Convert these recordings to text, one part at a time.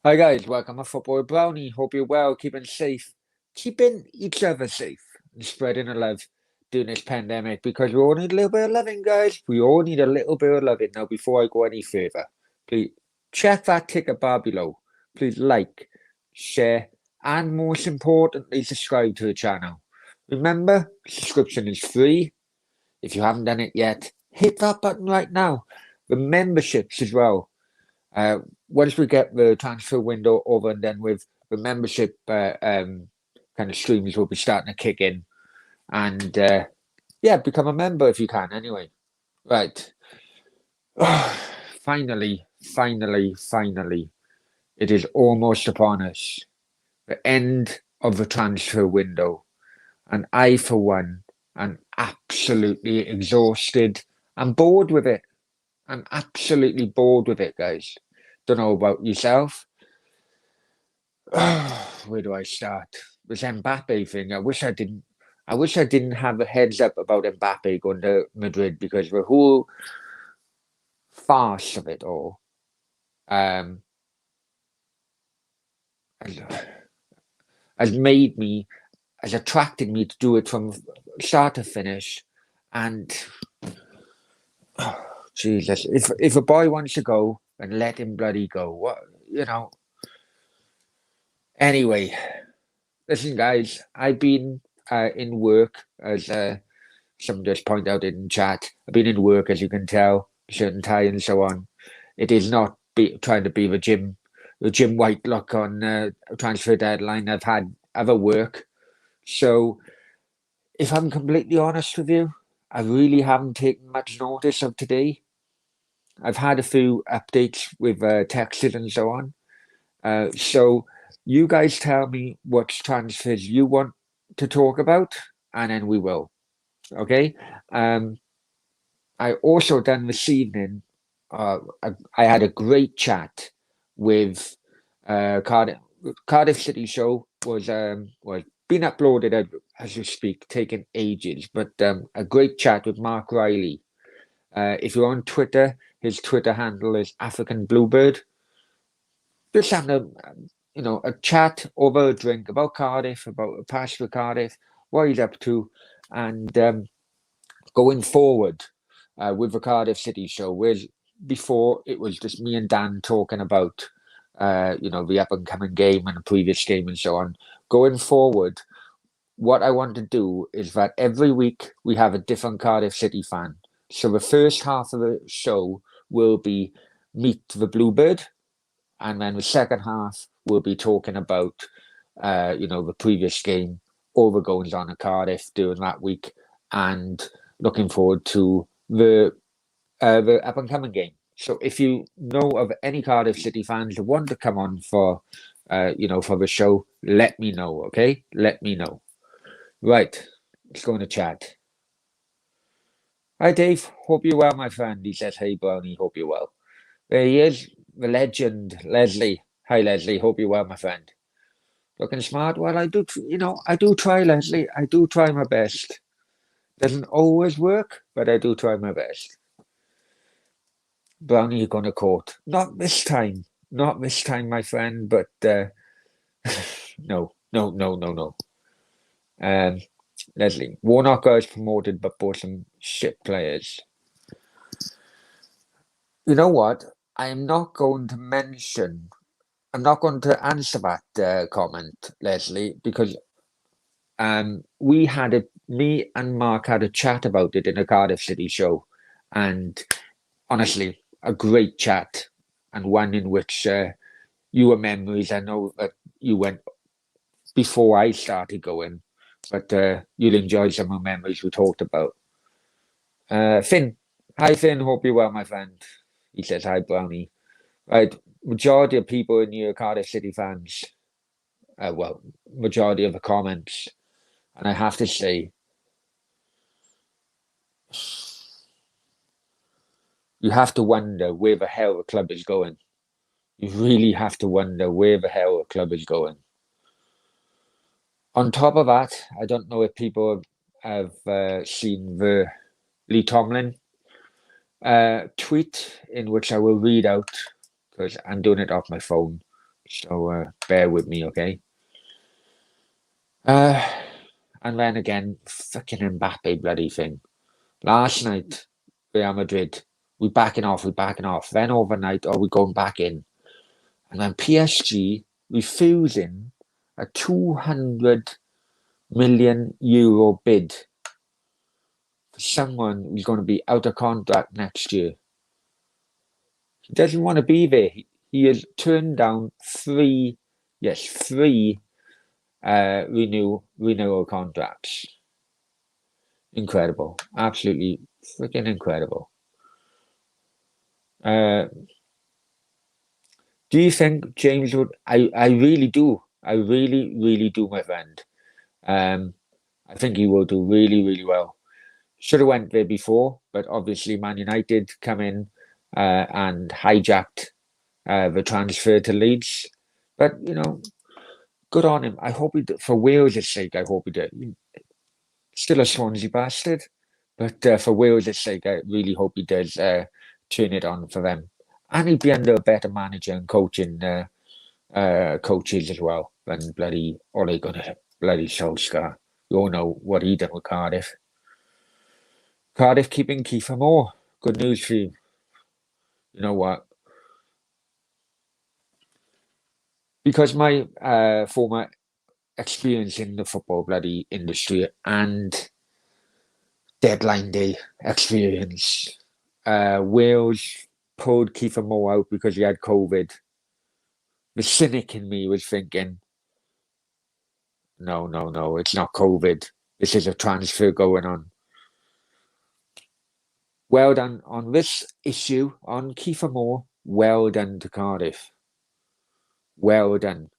Hi guys, welcome to Football Brownie. Hope you're well, keeping safe, keeping each other safe, and spreading the love during this pandemic because we all need a little bit of loving, guys. We all need a little bit of loving. Now, before I go any further, please check that ticket bar below. Please like, share, and most importantly, subscribe to the channel. Remember, subscription is free. If you haven't done it yet, hit that button right now. The memberships as well. Once we get the transfer window over and then with the membership kind of streams will be starting to kick in. And yeah, become a member if you can anyway. Right. Finally, it is almost upon us. The end of the transfer window. And I, for one, am absolutely exhausted. I'm bored with it. I'm absolutely bored with it, guys. Don't know about yourself. Where do I start? This Mbappe thing. I wish I didn't have a heads up about Mbappe going to Madrid because the whole farce of it all um has, has made me has attracted me to do it from start to finish. And Jesus, if a boy wants to go, then let him bloody go. What you know. Anyway, listen, guys. I've been in work as some just point out in chat. I've been in work, as you can tell, shirt and tie and so on. It is not trying to be the Jim White look on transfer deadline. I've had other work, so if I'm completely honest with you, I really haven't taken much notice of today. I've had a few updates with texts and so on. So you guys tell me what transfers you want to talk about, and then we will. Okay. I also done this evening. I had a great chat with Cardiff City Show was being uploaded as we speak, taking ages, but a great chat with Mark Riley. If you're on Twitter, his Twitter handle is African Bluebird. Just having a chat over a drink about Cardiff, about the past for Cardiff, what he's up to, and going forward with the Cardiff City Show, whereas before it was just me and Dan talking about the up and coming game and the previous game and so on. Going forward, what I want to do is that every week we have a different Cardiff City fan. So the first half of the show will be Meet the Bluebird, and then the second half will be talking about the previous game, all the goings on at Cardiff during that week, and looking forward to the up and coming game. So if you know of any Cardiff City fans that want to come on for for the show, let me know, okay? Let me know. Right, let's go in the chat. Hi Dave, hope you're well, my friend. He says, hey Brownie, hope you're well. There he is, the legend, Leslie. Hi Leslie, hope you're well, my friend. Looking smart? Well, I do try, Leslie. I do try my best. Doesn't always work, but I do try my best. Brownie, you're going to court. Not this time. Not this time, my friend, but no. Leslie, Warnock is promoted, but bought some shit players. You know what? I'm not going to answer that comment, Leslie, because me and Mark had a chat about it in a Cardiff City show, and honestly, a great chat, and one in which you were memories. I know that you went before I started going, but you'll enjoy some of the memories we talked about. Finn, hi Finn, hope you're well, my friend. He says hi, Brownie. Right, majority of people in your Cardiff City fans, majority of the comments, and I have to say, you have to wonder where the hell the club is going. You really have to wonder where the hell the club is going. On top of that, I don't know if people have seen the Lee Tomlin tweet in which I will read out because I'm doing it off my phone. So bear with me, okay? And then again, fucking Mbappe bloody thing. Last night, Real Madrid, we backing off. Then overnight, we going back in. And then PSG refusing a 200 million euro bid for someone who's going to be out of contract next year. He doesn't want to be there. He has turned down three renewal contracts. Incredible. Absolutely freaking incredible. Do you think James would? I really do. I really, really do, my friend. I think he will do really, really well. Should have went there before, but obviously Man United come in and hijacked the transfer to Leeds. But good on him. I hope for Wales' sake, I hope he did. Still a Swansea bastard, but for Wales' sake, I really hope he does turn it on for them. And he'd be under a better manager and coaching coaches as well than bloody Ole Gunnar, bloody Solskjaer. You all know what he done with Cardiff. Cardiff keeping Kiefer Moore. Good news for you. You know what? Because my former experience in the football bloody industry and deadline day experience, Wales pulled Kiefer Moore out because he had COVID. The cynic in me was thinking, no, it's not COVID. This is a transfer going on. Well done on this issue on Kiefer Moore. Well done to Cardiff. Well done.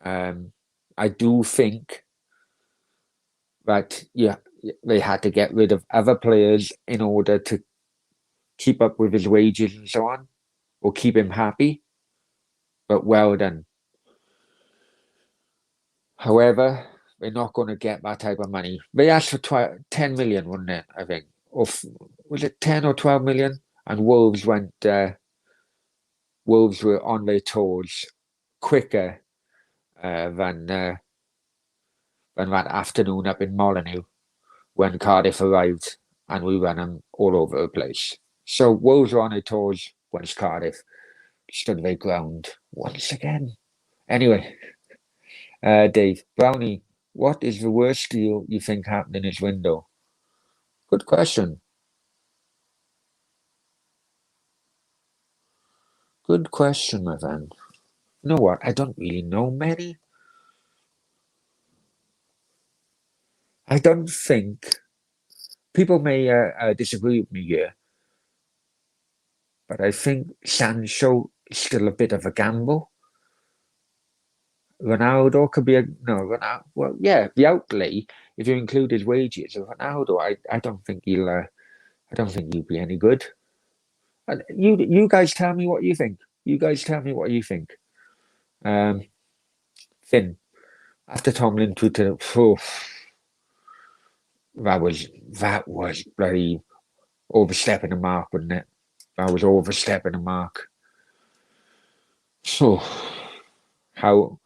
I do think that they had to get rid of other players in order to keep up with his wages and so on, or keep him happy. But well done. However, they're not going to get that type of money. They asked for 10 million, wasn't it? I think, or was it 10 or 12 million? And Wolves went. Wolves were on their toes quicker than that afternoon up in Molineux when Cardiff arrived, and we ran them all over the place. So Wolves were on their toes once Cardiff stood their ground once again. Anyway, Dave, Brownie, what is the worst deal you think happened in this window? Good question. Good question, my friend. You know what? I don't really know many. I don't think people may disagree with me here, but I think Sancho is still a bit of a gamble. Ronaldo could be Ronaldo. Well, yeah, the outlay, if you include his wages, Ronaldo, I don't think he'll be any good. And you guys tell me what you think. Finn, after Tomlin tweeted, that was bloody overstepping the mark, wasn't it? That was overstepping the mark. So, how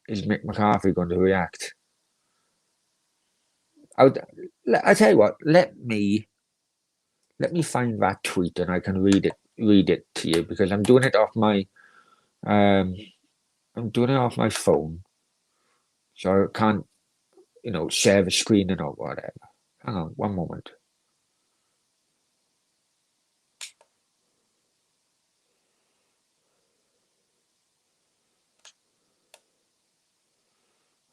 is Mick McCarthy going to react? I tell you what. Let me find that tweet and I can read it to you, because I'm doing it off my phone, so I can't share the screen or whatever. Hang on one moment.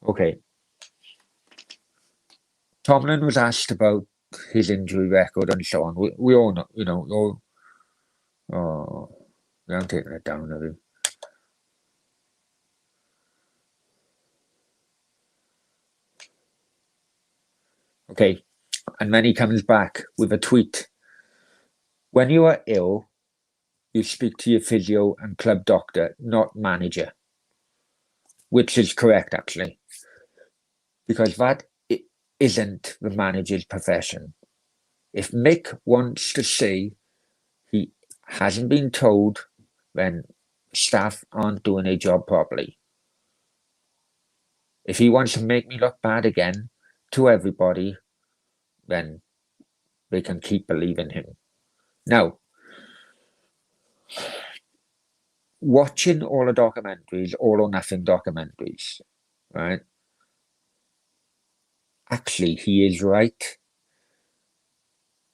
Okay. Tomlin was asked about his injury record and so on. We all know, I'm taking it down, have you? Okay. And then he comes back with a tweet. When you are ill, you speak to your physio and club doctor, not manager. Which is correct, actually. Because that isn't the manager's profession. If Mick wants to say he hasn't been told, then staff aren't doing their job properly. If he wants to make me look bad again to everybody, then they can keep believing him. Now, watching all the documentaries, All or Nothing documentaries, right? Actually, he is right.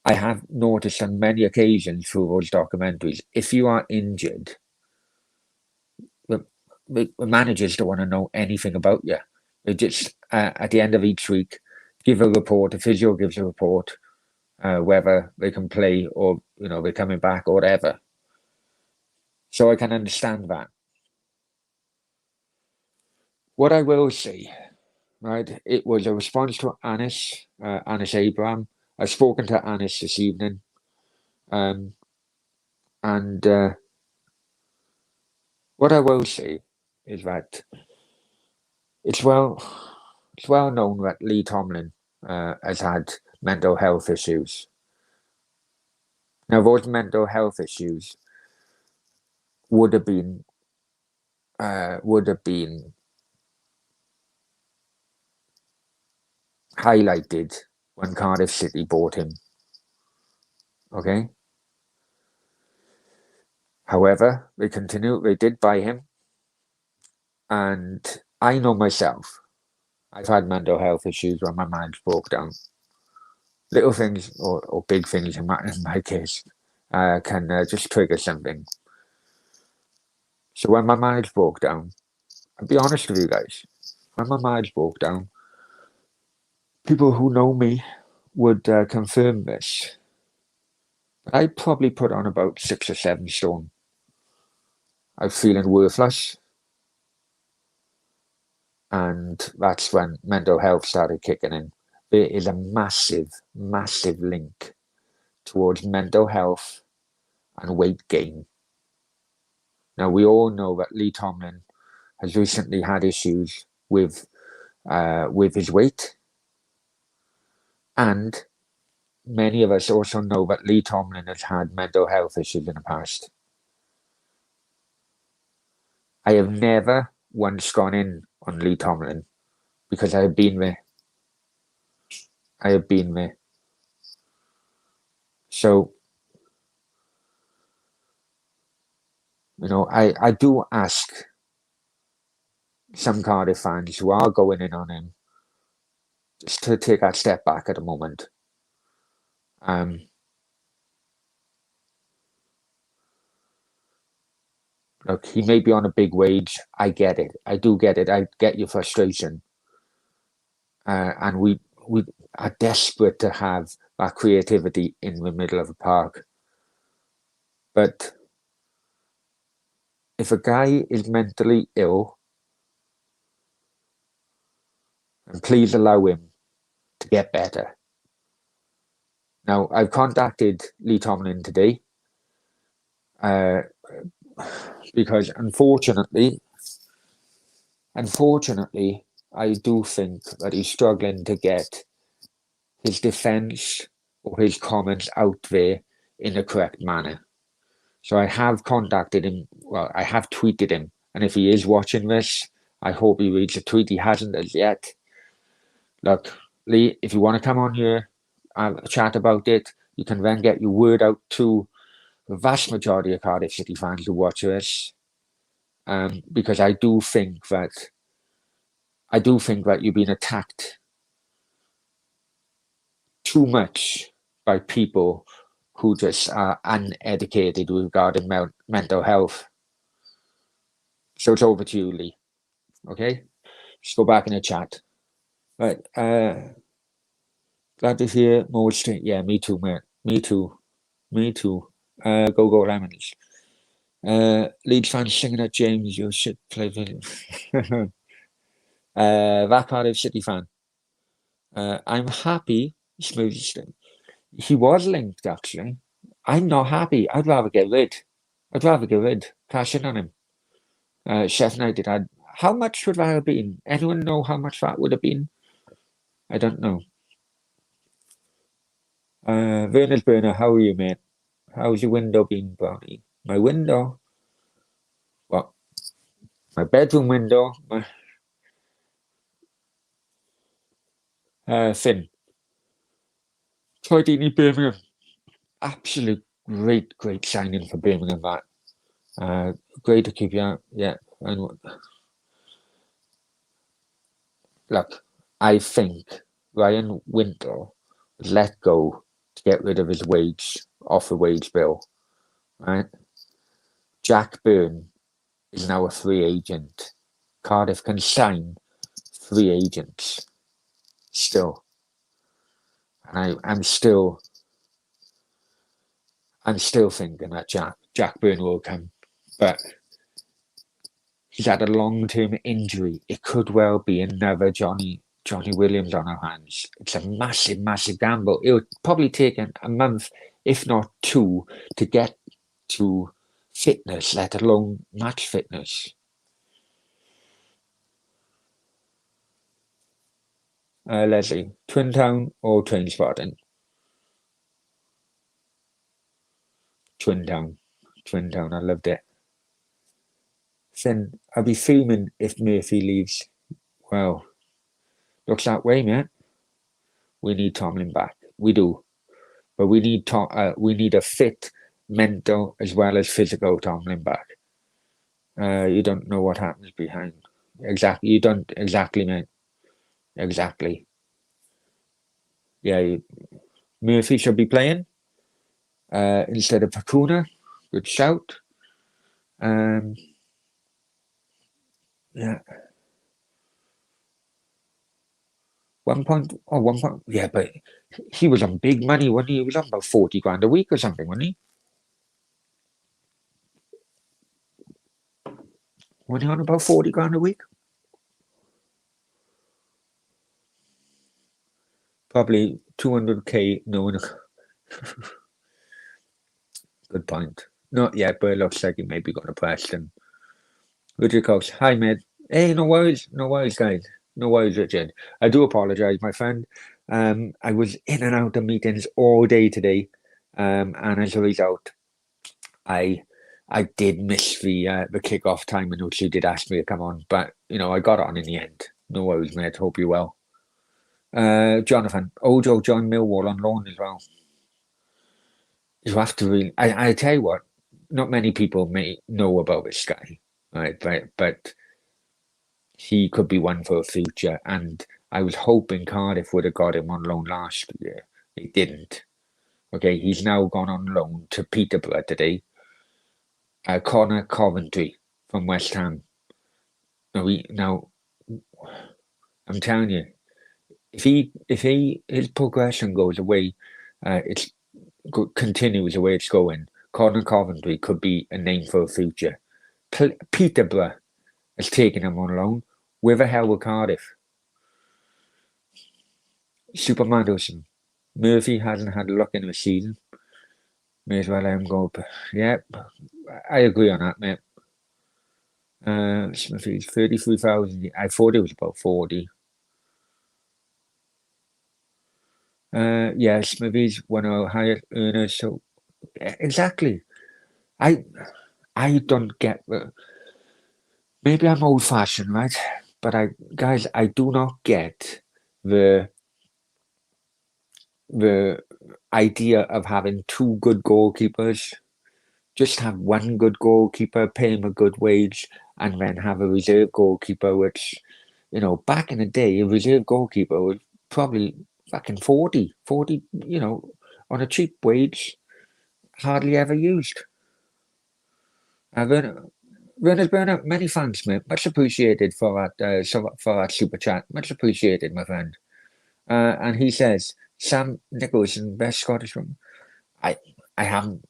I have noticed on many occasions through those documentaries, if you are injured, the managers don't want to know anything about you. They just, at the end of each week, give a report, a physio gives a report, whether they can play or, they're coming back or whatever. So I can understand that. What I will say, right, it was a response to Anis Abraham. I've spoken to Anis this evening, and what I will say is that it's well known that Lee Tomlin has had mental health issues. Now, those mental health issues would have been highlighted when Cardiff City bought him. Okay. However, they did buy him, and I know myself, I've had mental health issues when my mind broke down. Little things or big things in my case can just trigger something. So when my marriage broke down, I'll be honest with you guys, when my marriage broke down, people who know me would confirm this. I probably put on about 6 or 7 stone. I was feeling worthless. And that's when mental health started kicking in. There is a massive, massive link towards mental health and weight gain. Now, we all know that Lee Tomlin has recently had issues with his weight. And many of us also know that Lee Tomlin has had mental health issues in the past. I have never once gone in on Lee Tomlin because I have been there. I have been there. So, I do ask some Cardiff fans who are going in on him just to take that step back at the moment. Look, he may be on a big wage. I get it. I do get it. I get your frustration. And we are desperate to have that creativity in the middle of a park. But if a guy is mentally ill, then please allow him to get better. Now, I've contacted Lee Tomlin today because unfortunately, I do think that he's struggling to get his defence or his comments out there in the correct manner. So I have contacted him. Well, I have tweeted him. And if he is watching this, I hope he reads the tweet. He hasn't as yet. Look, Lee, if you want to come on here, chat about it, you can then get your word out to the vast majority of Cardiff City fans who watch this. Because I do think that you've been attacked too much by people who just are uneducated regarding mental health. So it's over to you, Lee. Okay? Just go back in the chat. Right. Glad to hear more straight. Yeah, me too, mate. Me too. Go Lemons. Leeds fans singing at James, you should play video. That Cardiff City fan. I'm happy. Smoothest. He was linked, actually. I'm not happy. I'd rather get rid. Cash in on him. Chef United had. How much would that have been? Anyone know how much that would have been? I don't know. Vernal Burner, how are you, mate? How's your window been, Brownie? My window? my bedroom window. Finn. Troy Deeney, Birmingham. Absolute great signing for Birmingham. That great to keep you out. Yeah, and look, I think Ryan Wintle was let go to get rid of his offer wage bill. Right, Jack Byrne is now a free agent. Cardiff can sign free agents still, and I'm still thinking that Jack Byrne will come, but he's had a long-term injury. It could well be another Johnny Williams on our hands. It's a massive gamble. It would probably take a month, if not two, to get to fitness, let alone match fitness. Leslie, Twin Town or Trainspotting? Twin Town. I loved it. Then I'll be fuming if Murphy leaves. Well, looks that way, man. We need Tomlin back. We do. But we need a fit, mental as well as physical Tomlin back. You don't know what happens behind. Exactly. You don't exactly, man. Exactly. Yeah, Murphy should be playing instead of Bacuna. Good shout. Yeah. 1 point. Oh, 1 point. Yeah, but he was on big money, wasn't he? He was on about 40 grand a week or something, wasn't he? Wasn't he on about 40 grand a week? Probably 200k. No. Good point. Not yet, but it looks like he may be going to Preston. Richard Cox. Hi, mate. Hey, no worries, guys. No worries, Richard. I do apologise, my friend. I was in and out of meetings all day today, and as a result, I did miss the kickoff time in which you did ask me to come on, but I got on in the end. No worries, mate. Hope you're well. Jonathan, Ojo joined Millwall on loan as well. You have to really. I tell you what, not many people may know about this guy, right? But he could be one for the future, and I was hoping Cardiff would have got him on loan last year. They didn't. Okay, he's now gone on loan to Peterborough today. Connor Coventry from West Ham. Now, I'm telling you, if his progression goes away, continues the way it's going, Connor Coventry could be a name for the future. Peterborough has taken him on loan. Where the hell were Cardiff? Super Madison. Murphy hasn't had a look in the season. May as well let him go. But yeah, I agree on that, mate. Smithy's 33,000. I thought it was about 40. Yeah, Smithy's one of our highest earners. So exactly. I don't get. Maybe I'm old fashioned, right? But I do not get the idea of having two good goalkeepers. Just have one good goalkeeper, pay him a good wage, and then have a reserve goalkeeper, which, back in the day, a reserve goalkeeper was probably fucking 40, on a cheap wage, hardly ever used. Bernard Burner, many thanks, mate. Much appreciated for that super chat. Much appreciated, my friend. And he says, Sam Nicholson, best Scottishman. I haven't.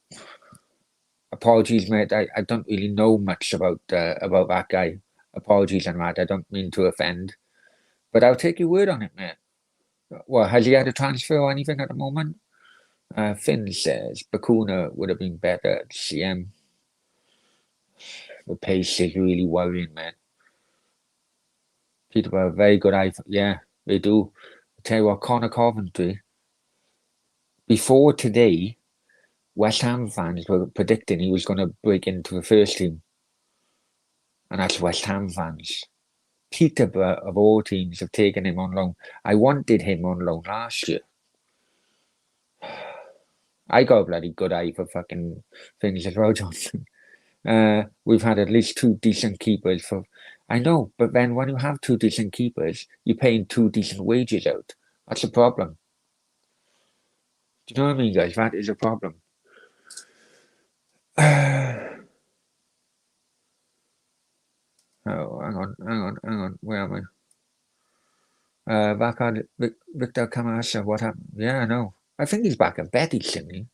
Apologies, mate. I don't really know much about that guy. Apologies on that. I don't mean to offend, but I'll take your word on it, mate. Well, has he had a transfer or anything at the moment? Finn says Bacuna would have been better at CM. The pace is really worrying, man. People are very good eye. Yeah, they do. I tell you what, Connor Coventry. Before today, West Ham fans were predicting he was going to break into the first team. and that's West Ham fans. Peterborough of all teams have taken him on loan. I wanted him on loan last year. I got a bloody good eye for fucking things as well, Johnson. We've had at least 2 decent keepers for. I know, but then when you have 2 decent keepers, you're paying 2 decent wages out. That's a problem. Do you know what I mean, guys? That is a problem. Oh, hang on. Where am I? Back on Victor Camasa. What happened? Yeah, I know. I think he's back at Betis, isn't he?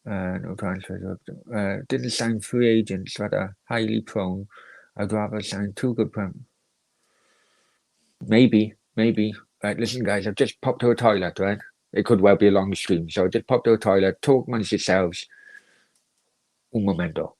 No transfers. Didn't sign free agents that are highly prone. I'd rather sign 2 good prem. Maybe. Right, listen, guys, I've just popped to a toilet, right? It could well be a long stream, so I just popped to a toilet. Talk amongst yourselves. Un momento.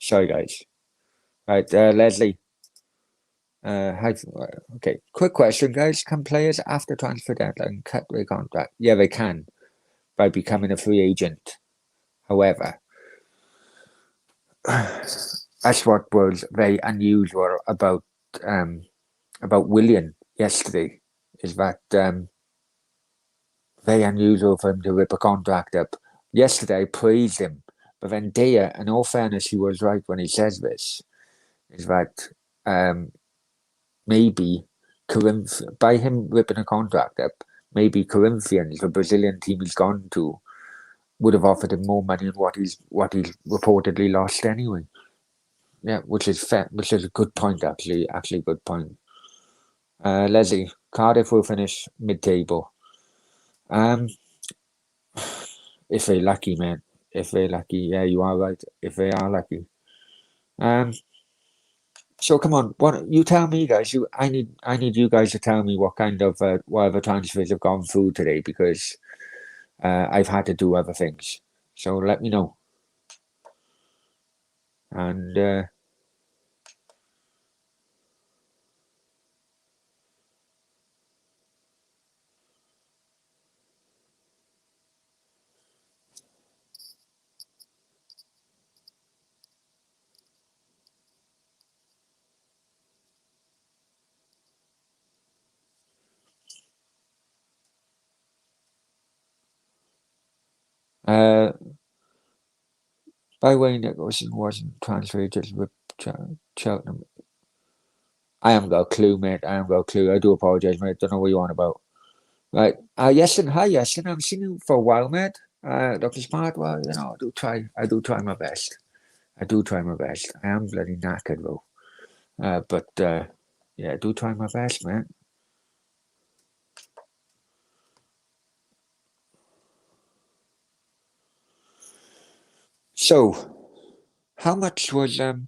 Sorry, guys. Right, Leslie. Okay, quick question, guys. Can players after transfer deadline cut their contract? Yeah, they can by becoming a free agent. However, that's what was very unusual about Willian yesterday. Is that very unusual for him to rip a contract up. Yesterday, I praised him, but then Daya, in all fairness, he was right when he says this. Is that maybe by him ripping a contract up, maybe Corinthians, the Brazilian team he's gone to, would have offered him more money than what he's reportedly lost anyway. Yeah, which is fair, which is a good point actually a good point. Leslie, Cardiff will finish mid-table. If they're lucky, man. If they're lucky, yeah, you are right. If they are lucky. So come on, what you tell me, guys? I need you guys to tell me what kind of whatever transfers have gone through today because I've had to do other things. So let me know. And by the way, Nicholson wasn't transferred just with Cheltenham. I haven't got a clue, mate. I haven't got a clue. I do apologise, mate. Don't know what you're on about. Right. Yestin, hi, Yestin. I've seen you for a while, mate. Dr. Smart, well, you know, I do try my best. I do try my best. I am bloody knackered, though. But yeah, I do try my best, man. So, how much was the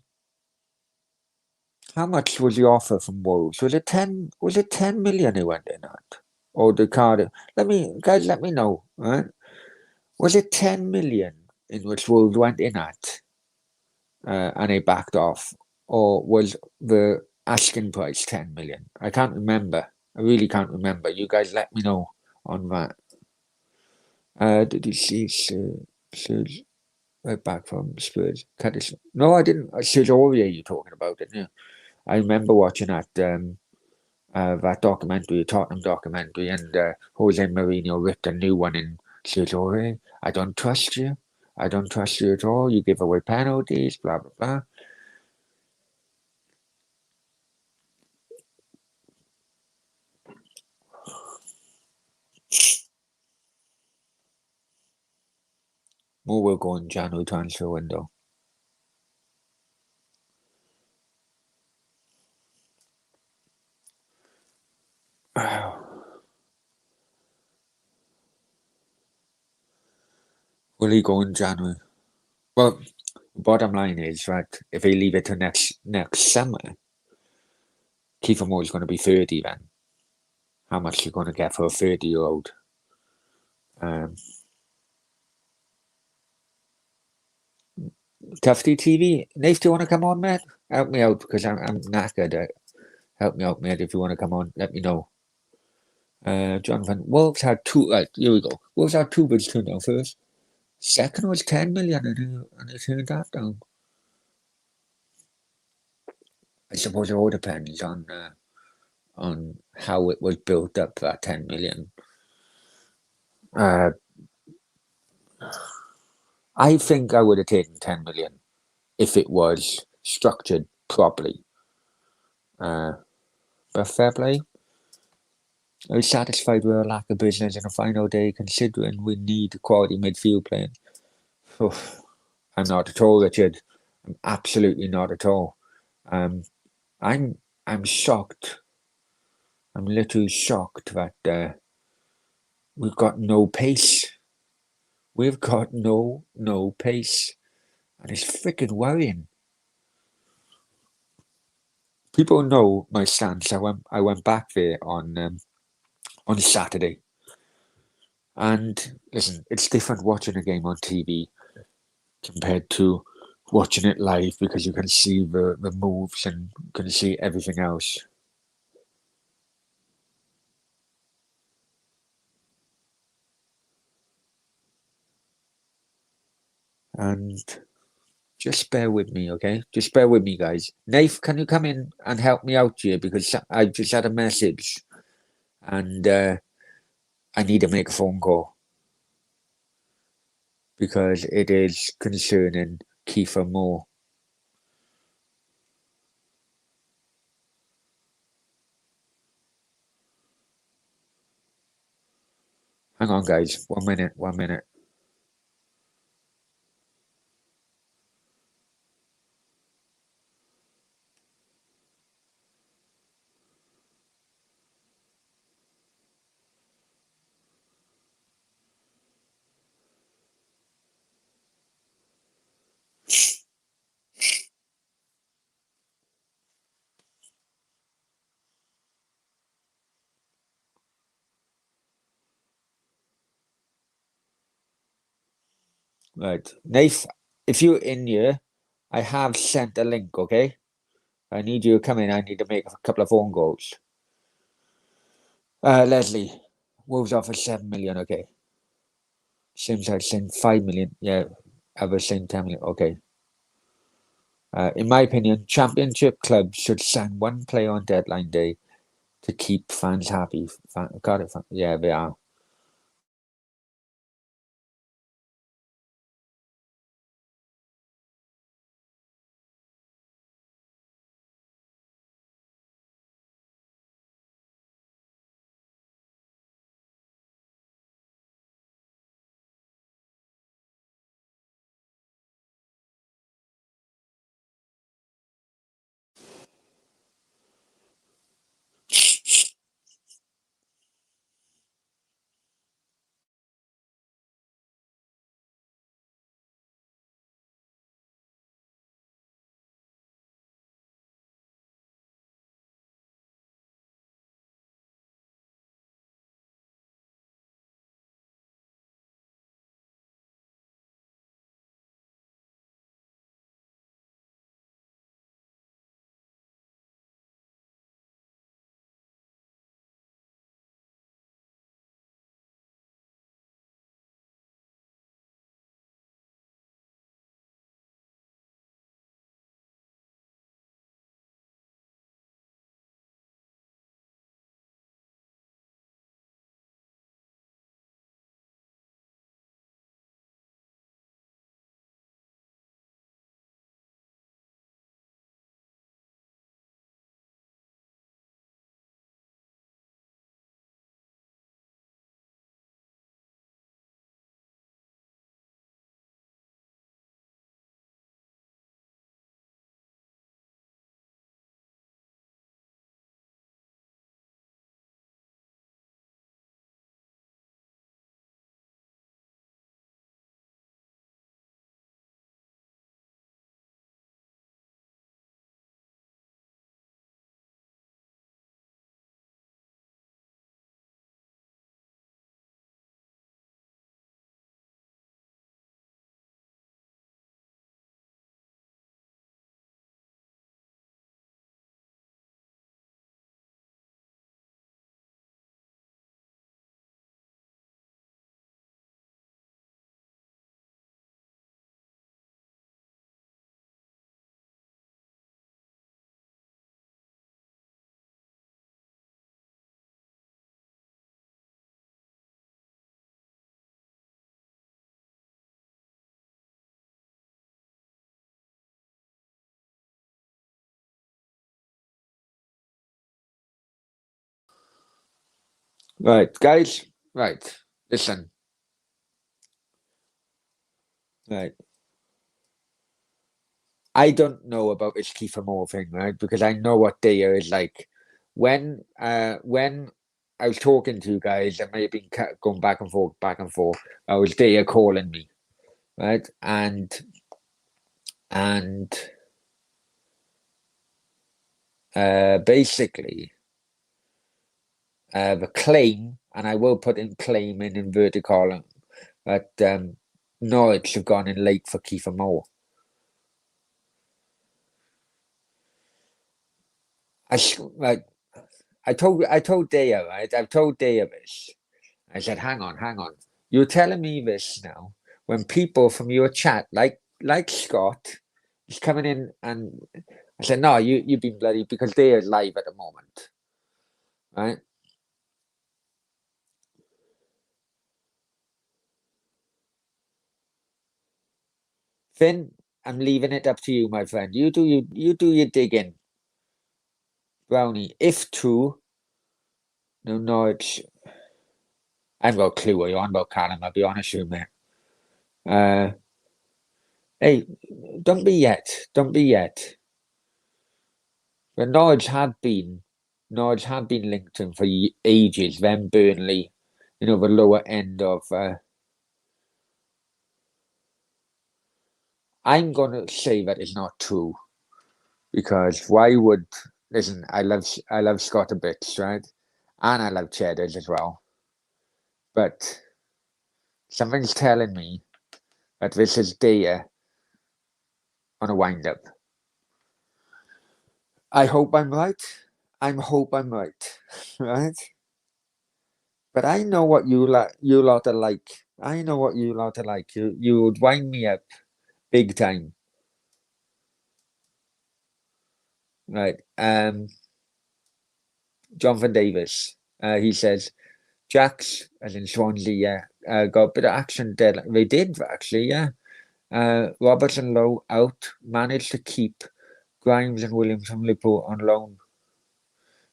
offer from Wolves? Was it 10? Was it 10 million he went in at, or the Cardiff? Let me know. Right? Was it 10 million in which Wolves went in at, and they backed off, or was the asking price 10 million. I can't remember. I really can't remember. You guys let me know on that. Did you see Serge right back from Spurs? No, I didn't. Serge Aurier you're talking about, didn't you? I remember watching that documentary, Tottenham documentary, and Jose Mourinho ripped a new one in Serge Aurier. I don't trust you. I don't trust you at all. You give away penalties, blah, blah, blah. More will go in January transfer window. Will he go in January? Well, bottom line is that if they leave it to next summer, Kiefer Moore is going to be 30 then. How much are you going to get for a 30-year-old? Tufty TV. Nate, do you want to come on, mate? Help me out because I'm knackered. Help me out, mate. If you want to come on, let me know. Jonathan, Wolves had two. Right, here we go. Wolves had two bids turned down first. Second was 10 million, and they turned that down. I suppose it all depends on how it was built up. That 10 million. I think I would have taken 10 million if it was structured properly. But fair play. I was satisfied with our lack of business in a final day, considering we need quality midfield playing. I'm not at all, Richard. I'm absolutely not at all. I'm shocked. I'm literally shocked that we've got no pace. We've got no pace, and it's freaking worrying. People know my stance. I went back there on Saturday, and listen, it's different watching a game on TV compared to watching it live because you can see the moves and you can see everything else. And just bear with me, okay? Just bear with me, guys. Nath, can you come in and help me out here? Because I just had a message and I need to make a phone call because it is concerning Kiefer Moore. Hang on, guys. 1 minute, 1 minute. Right. Nath, if you're in here, I have sent a link, okay? I need you to come in. I need to make a couple of phone calls. Leslie, Wolves offer 7 million, okay. Sims had sent 5 million. Yeah, others saying 10 million, okay. In my opinion, championship clubs should sign one player on deadline day to keep fans happy. Got it? Yeah, they are. Right, guys. Right, listen. Right, I don't know about this Kiefer Moore thing, right? Because I know what Daya is like. When I was talking to you guys, I may have been going back and forth, back and forth. I was Daya calling me, right? And basically, the claim, and I will put in claim in inverted column, that Norwich have gone in late for Kiefer Moore. Like I told Daya, right? I've told Daya this. I said, hang on. You're telling me this now when people from your chat, like Scott, is coming in, and I said, no, you've been bloody, because they are live at the moment, right? Finn, I'm leaving it up to you, my friend. You do your digging, Brownie. If true, no, I've got a clue what you're on about, Callum. I'll be honest with you, mate. Uh, hey, don't be yet. Don't be yet. But Norwich have been linked to him for ages. Then Burnley, the lower end of. I'm gonna say that is not true, because why would listen? I love Scott a bit, right? And I love Cheddars as well. But something's telling me that this is Daya on a wind up. I hope I'm right. Hope I'm right, right? But I know what you lot are like. I know what you lot are like. You would wind me up big time, right? Jonathan Davis. He says Jacks, as in Swansea, yeah, got a bit of action there. They did actually, yeah. Robertson Lowe out, managed to keep Grimes and Williams from Liverpool on loan.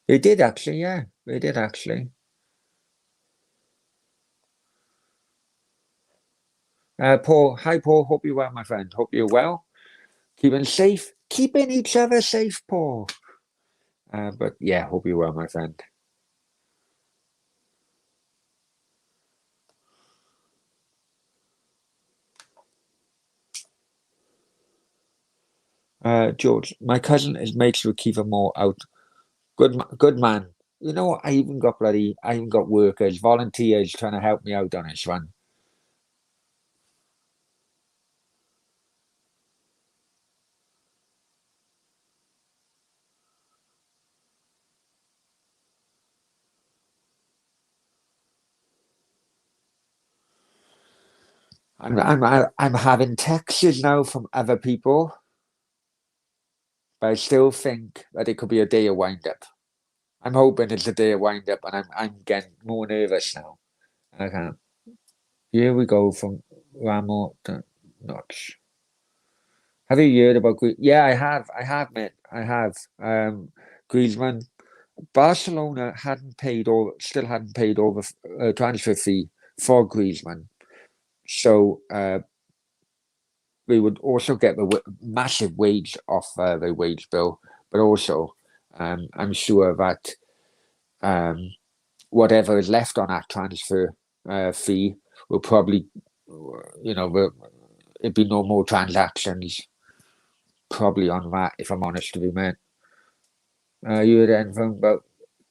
They did actually, yeah. They did actually. Paul, hi Paul. Hope you're well, my friend. Hope you're well. Keeping safe, keeping each other safe, Paul. But yeah, hope you're well, my friend. George, my cousin is mates with Kiefer Moore out. Good man. You know what? I even got workers, volunteers trying to help me out on this one. I'm having texts now from other people, but I still think that it could be a day of wind up. I'm hoping it's a day of wind up, and I'm getting more nervous now. Okay, here we go from Ramo to Notch. Have you heard about Yeah, I have. I have, mate. I have. Griezmann. Barcelona still hadn't paid over transfer fee for Griezmann. So we would also get the massive wage off the wage bill, but also I'm sure that whatever is left on that transfer fee will probably, it'd be no more transactions probably on that, if I'm honest with you, man. You heard anything about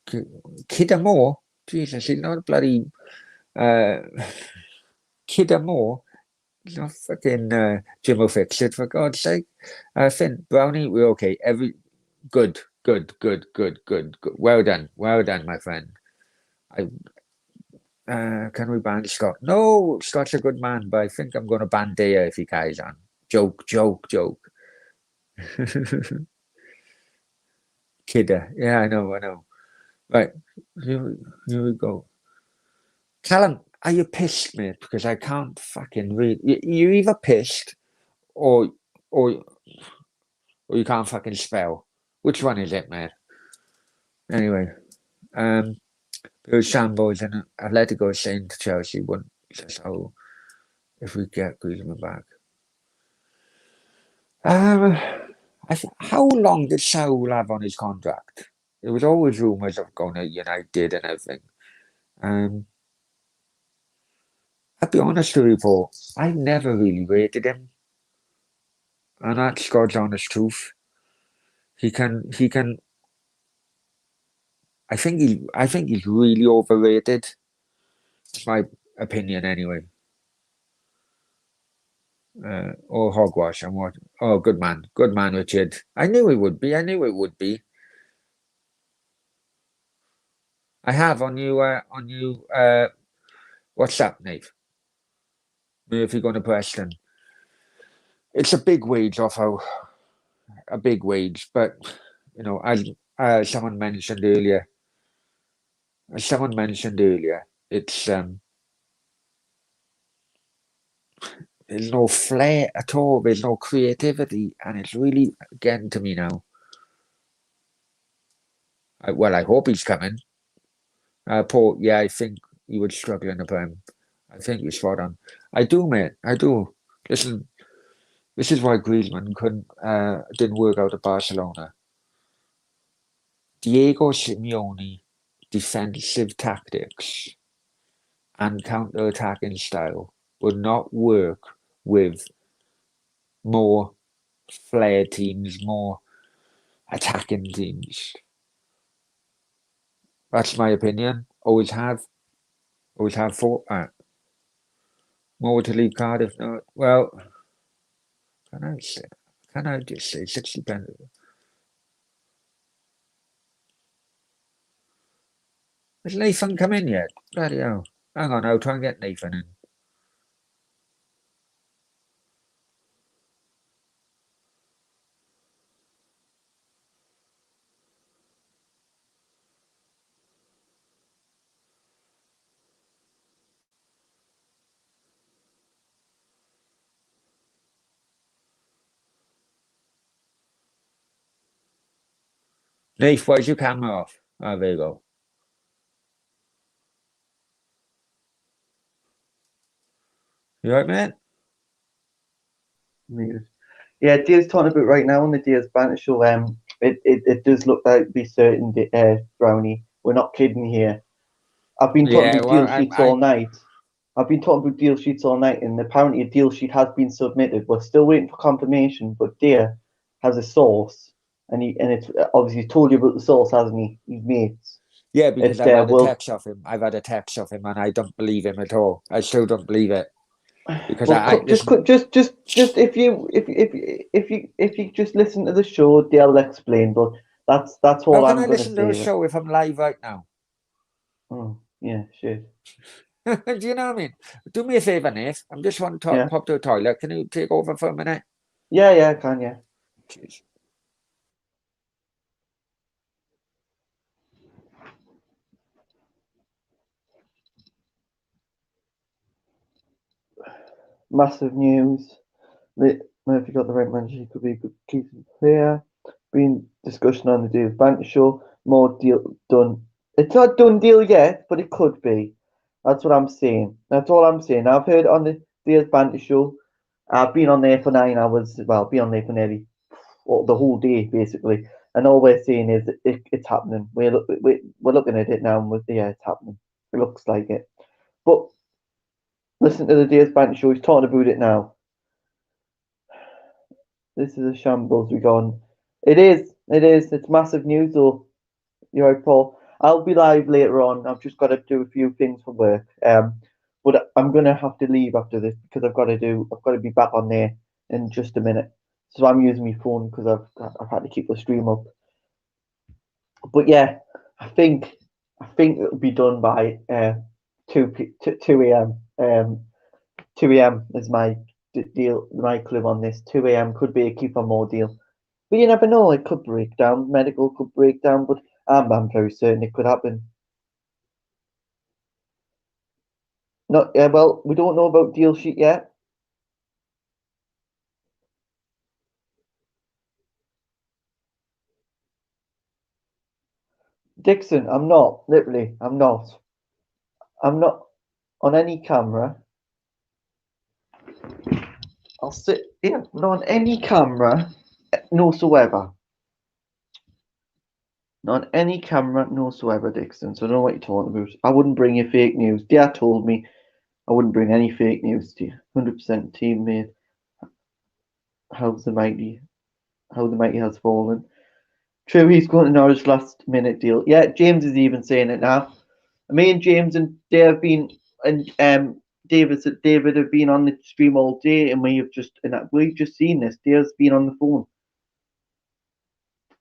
Kidamore? Jesus, he's not bloody uh, Kidamore. He's not fucking Jim will fix it, for God's sake. Finn, Brownie, we're okay. Good, good, good, good, good, good. Well done, my friend. I can we ban Scott? No, Scott's a good man, but I think I'm going to ban Daya if he carries on. Joke. Kidder. Yeah, I know. Right, here we go. Callum, are you pissed, mate? Because I can't fucking read. You're either pissed or or or you can't fucking spell. Which one is it, mate? Anyway, um, There's shambles and Atletico saying to Chelsea, wouldn't so if we get Griezmann back. How long did Saul have on his contract? There was always rumours of going to United and everything. I'll be honest with you, Paul, I never really rated him. And that's God's honest truth. He can I think he's really overrated. That's my opinion anyway. Or hogwash and what? Oh, good man, Richard. I knew it would be. I have on you. What's up, Nate? Murphy going to Preston. It's a big wage offer, a big wage, but you know, as someone mentioned earlier, it's there's no flair at all. There's no creativity, and it's really getting to me now. I hope he's coming. Paul, yeah, I think he would struggle in the Prem. I think you're spot on. I do, mate. I do. Listen, this is why Griezmann didn't work out at Barcelona. Diego Simeone defensive tactics and counter-attacking style would not work with more flair teams, more attacking teams. That's my opinion. Always have thought that. More to leave Cardiff. No, well, can I just say 60 pence? Has Nathan come in yet? Bloody hell. Hang on, I'll try and get Nathan in. Nath, why's your camera off? Oh, there you go. You right, mate? Yeah, Diaz talking about right now on the Diaz Banter show. It does look like to be certain, Brownie. We're not kidding here. I've been talking about deal sheets all night. I've been talking about deal sheets all night, and apparently a deal sheet has been submitted. We're still waiting for confirmation, but Dear has a source, and it's obviously told you about the source, hasn't he? His mates. Yeah, because I've had a text off him. I've had a text off him, and I don't believe him at all. I still don't believe it. Because just if you just listen to the show, they'll explain. But that's all I'm going to say. How can I listen to the show if I'm live right now? Oh yeah, shit. Do you know what I mean? Do me a favor, Nate. I'm just want to pop to the toilet. Can you take over for a minute? Yeah, I can. Yeah. Cheers. Massive news. If you got the right manager, he could be a good keeping player. Been discussion on the Dave Banter show. More deal done. It's not done deal yet, but it could be. That's what I'm saying. That's all I'm saying. I've heard on the Dave Banter show. I've been on there for 9 hours. Well, been on there for nearly the whole day, basically. And all we're saying is it's happening. We're looking at it now, and it's happening. It looks like it. But listen to the Dave Banter show. He's talking about it now. This is a shambles we're going. It is. It's massive news, though. You're right, Paul. I'll be live later on. I've just got to do a few things for work. But I'm gonna have to leave after this because I've got to be back on there in just a minute. So I'm using my phone because I've had to keep the stream up. But yeah, I think it'll be done by 2 a.m. 2 a.m. is my deal, my clue on this. 2 a.m. could be a keep on more deal. But you never know, it could break down. Medical could break down, but I'm very certain it could happen. Not well, we don't know about deal sheet yet. Dixon, I'm not. Literally, I'm not. I'm not on any camera. I'll sit here. Not on any camera, no whatsoever. Not on any camera, no whatsoever, Dixon. So I don't know what you're talking about. I wouldn't bring you fake news. Dad told me I wouldn't bring any fake news to you. 100% teammate. How the mighty has fallen. True, he's going to Norwich last minute deal. Yeah, James is even saying it now. Me and James and Dave have been and David have been on the stream all day, and we've just seen this. Dave's been on the phone.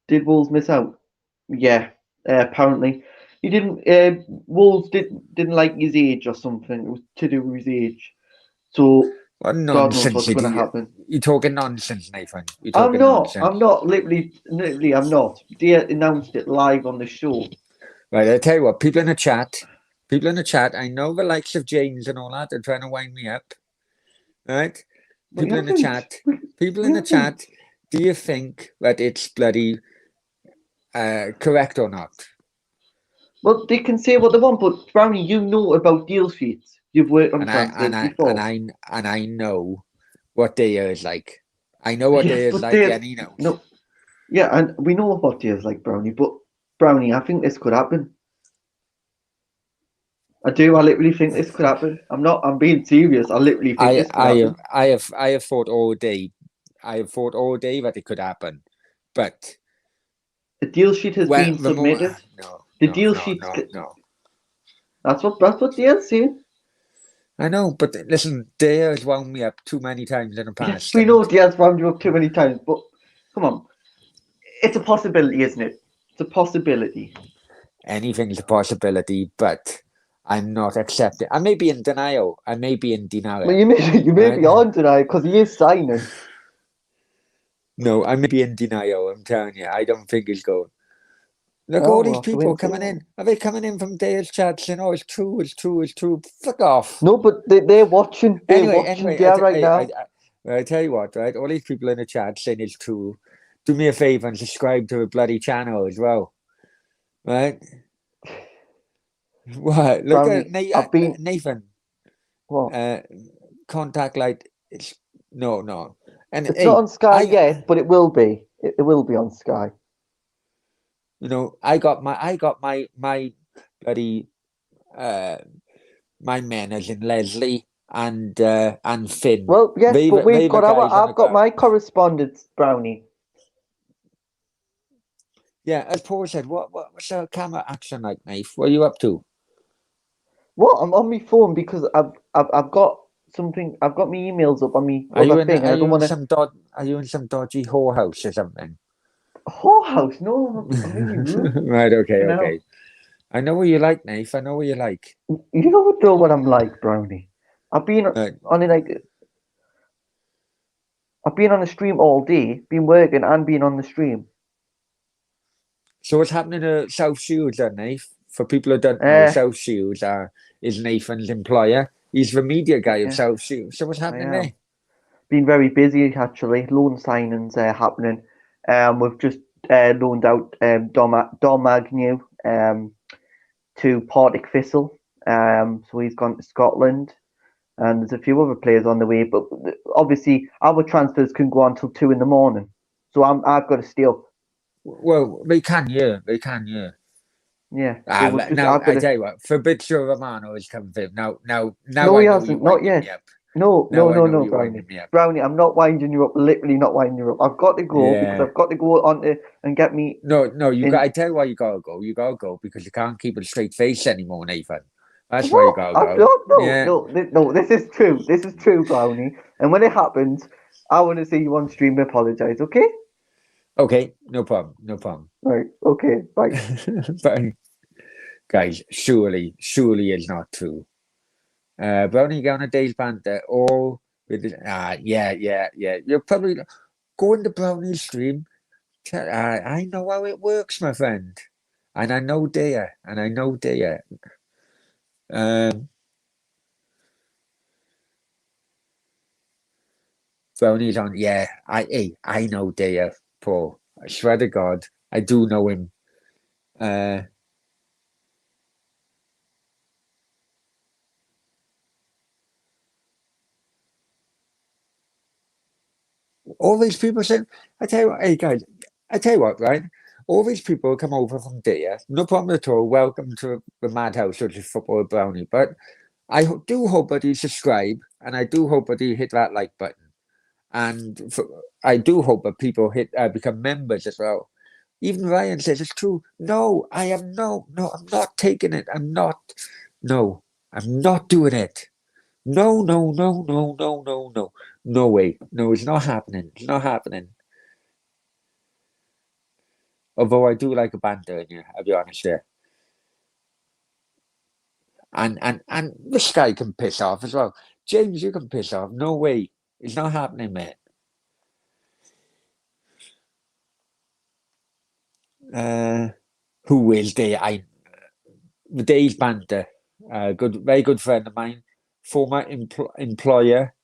Did Wolves miss out? Yeah, apparently he didn't. Wolves didn't like his age or something. It was to do with his age. So What God knows nonsense what's did going to you? happen. You're talking nonsense, Nathan. You're I'm talking not. nonsense. I'm not. Literally, I'm not. Dave announced it live on the show. Right, I tell you what, people in the chat, I know the likes of James and all that are trying to wind me up. Right? But People you in the haven't. chat, people in the chat, do you think that it's bloody correct or not? Well, they can say what they want, but Brownie, you know about deal sheets. You've worked on And transfers before. I know what Daya is like. I know what Yes, Daya is but like, Dave, and he knows. no, yeah, and we know what Dave's like, Brownie. But Brownie, I think this could happen. I do. I literally think this could happen. I'm being serious. I literally think this could happen. I have thought all day. I have thought all day that it could happen, but The deal sheet has been the more submitted. no The no deal no sheets. no no. That's what Dave's saying. I know, but listen, Daya has wound me up too many times in the Yes, past. we know Dave's wound you up too many times, but come on, it's a possibility, isn't it? It's a possibility. Anything's a possibility, but I'm not accepting. I may be in denial. I may be in denial. Well, you may be on tonight because he is signing. No, I may be in denial. I'm telling you, I don't think he's going. Look, Oh, all we'll these have to people wait and coming see. in. Are they coming in from Dale's chat saying, "Oh, it's true, it's true, it's true"? Fuck off. No, but they're watching. They're watching Dare right now. I tell you what, right? All these people in the chat saying it's true. Do me a favor and subscribe to a bloody channel as well, right? What? Look Brownie, at I've been. Nathan. What? Contact light. It's no. And It's not hey, on Sky yet, but it will be. It will be on Sky. you know, I got my bloody my men as in Leslie and Finn. Well, yes, but we've They the got our. guys on the I've got ground. my correspondence, Brownie. Yeah, as Paul said, what's the camera action like, Nath? What are you up to? What? I'm on my phone because I've got something. I've got my emails up on me other thing, and I don't want to. Are you in some dodgy whorehouse or something? Whorehouse? No, I'm in my room. Right, okay, You know. okay. I know what you like, Nath. I know what you like. You know what I'm like, Brownie. I've been on it like. I've been on the stream all day, been working and been on the stream. So what's happening to South Shields then, Nath? For people who don't know, South Shields is Nathan's employer. He's the media guy of South Shields. So what's happening there? Been very busy actually. Loan signings happening. We've just loaned out Dom Agnew to Partick Thistle. So he's gone to Scotland. And there's a few other players on the way, but obviously our transfers can go on till 2 a.m. So I've got to stay up. Well, they can, yeah. Yeah. So now I tell you what, Fabrizio Romano has come for him. Now no, he hasn't. Not yet. No, Brownie. Brownie, I'm not winding you up. Literally not winding you up. I've got to go because I've got to go on to and get me. No, I tell you why you gotta go. You gotta go because you can't keep a straight face anymore, Nathan. That's why you gotta go. No. This is true. This is true, Brownie. And when it happens, I want to see you on stream apologize. Okay? Okay, no problem. Right. Okay. Bye. But guys, surely it's not true. Brownie going a day's banter all with yeah. You're probably going to Brownie's stream. I know how it works, my friend. And I know Daya. Brownie's on. Yeah, I know Daya, Paul. I swear to God, I do know him. all these people saying, I tell you what, hey guys, I tell you what, right? All these people come over from there, no problem at all. Welcome to the Madhouse, which is Football Brownie. But do hope that you subscribe, and I do hope that you hit that like button. And I do hope that people become members as well. Even Ryan says it's true. No, I'm not taking it. I'm not doing it. No, no, no, no, no, no, no. No way. No, it's not happening. It's not happening. Although I do like a banter in here, I'll be honest there. And this guy can piss off as well. James, you can piss off. No way. It's not happening, mate. Who is there? The day's banter. Very good friend of mine, former employer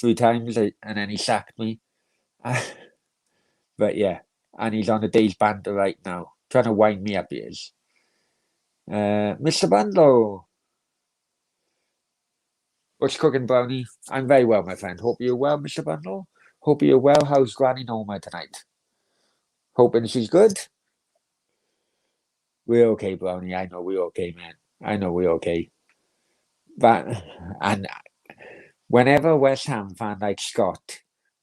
3 times, and then he sacked me. But yeah, and he's on a day's banter right now, trying to wind me up. He is. Mr. Bundle, what's cooking, Brownie? I'm very well, my friend. Hope you're well, Mr. Bundle. Hope you're well. How's Granny Norma tonight? Hoping she's good. We're okay, Brownie. I know we're okay, man. I know we're okay. But and whenever West Ham fan like Scott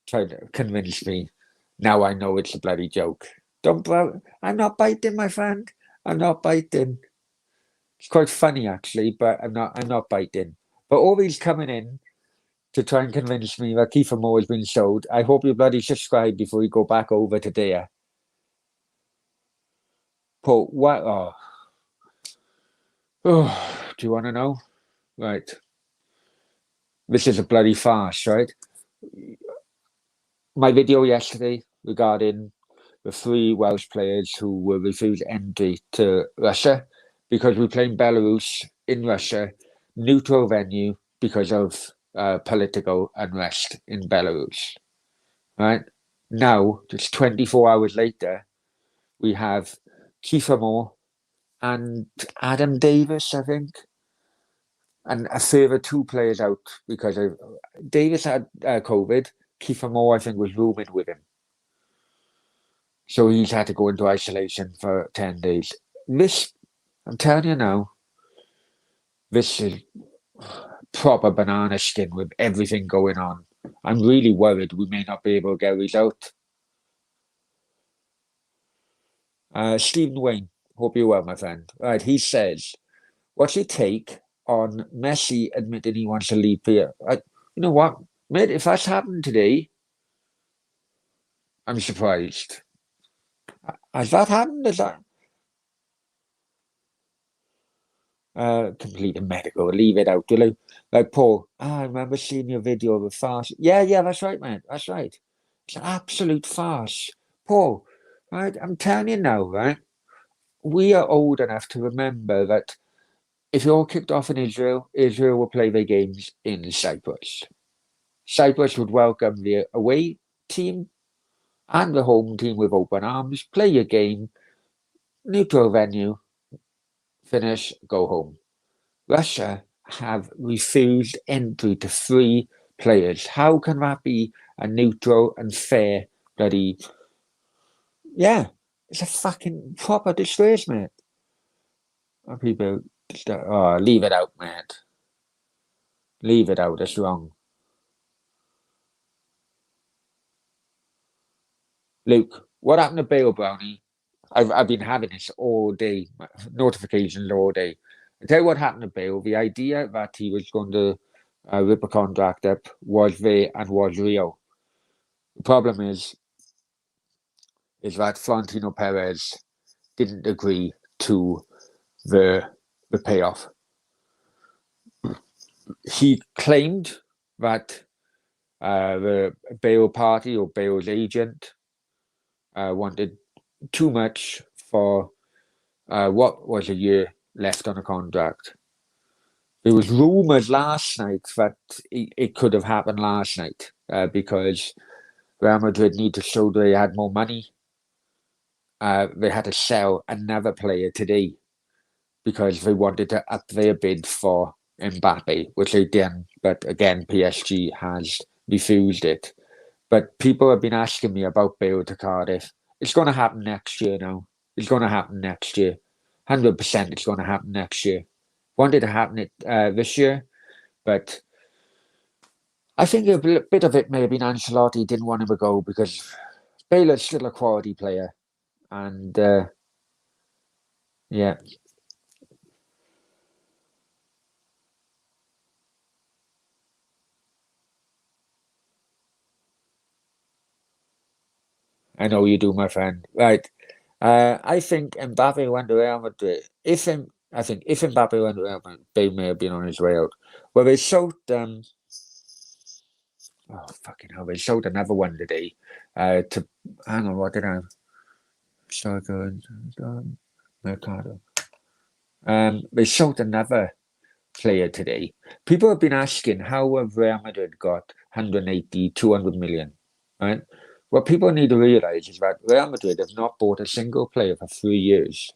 tried to convince me, now I know it's a bloody joke. I'm not biting, my friend. I'm not biting. It's quite funny actually, but I'm not biting. But all these coming in to try and convince me that Kiefer Moore has been sold. I hope you bloody subscribe before you go back over to there. Paul, what? Oh, do you want to know? Right. This is a bloody farce, right? My video yesterday regarding the 3 Welsh players who were refused entry to Russia because we're playing Belarus in Russia, neutral venue because of political unrest in Belarus. Right? Now, just 24 hours later, we have Kiefer Moore and Adam Davis, I think, and a further 2 players out because Davis had COVID. Kiefer Moore, I think, was rooming with him. So he's had to go into isolation for 10 days. This, I'm telling you now, this is proper banana skin with everything going on. I'm really worried we may not be able to get a result. Stephen Wayne, hope you're well, my friend. Right, he says, what's your take on Messi admitting he wants to leave here? You know what, mate, if that's happened today, I'm surprised. Has that happened? Is that complete a medical? Leave it out. Like Paul, I remember seeing your video of a farce. Yeah, that's right, man. That's right. It's an absolute farce. Paul, right? I'm telling you now, right? We are old enough to remember that if you're kicked off in Israel, Israel will play their games in Cyprus. Cyprus would welcome the away team and the home team with open arms. Play your game, neutral venue, finish, go home. Russia have refused entry to 3 players. How can that be a neutral and fair bloody... Yeah, it's a fucking proper disgrace, mate. People, leave it out, mate. Leave it out, it's wrong. Luke, what happened to Bale, Brownie? I've been having this all day, notifications all day. I tell you what happened to Bale. The idea that he was going to rip a contract up was there and was real. The problem is that Florentino Perez didn't agree to the payoff. He claimed that the Bale party or Bale's agent wanted too much for what was a year left on a contract. There was rumours last night that it could have happened last night because Real Madrid need to show they had more money. They had to sell another player today because they wanted to up their bid for Mbappe, which they didn't. But again, PSG has refused it. But people have been asking me about Bale to Cardiff. It's going to happen next year now. It's going to happen next year. 100% it's going to happen next year. Wanted to happen this year, but I think a bit of it may have been Ancelotti didn't want him to go because Bale is still a quality player. And yeah. I know you do, my friend. Right. I think Mbappe went to Real Madrid. I think if Mbappe went to Real Madrid, Bale may have been on his way out. Well, they showed oh fucking hell, they showed another one today. To hang on, what did I Striker Mercado? They showed another player today. People have been asking how have Real Madrid got 180, 200 million, right? What people need to realize is that Real Madrid have not bought a single player for 3 years.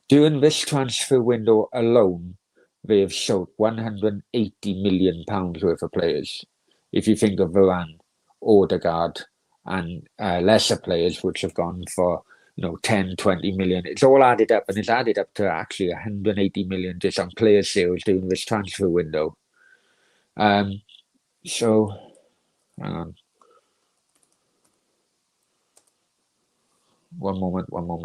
During this transfer window alone, they have sold 180 million pounds worth of players. If you think of Varane, Odegaard, and lesser players which have gone for 10, 20 million, it's all added up, and it's added up to actually 180 million just on player sales during this transfer window. So hang on. One moment. Vamos.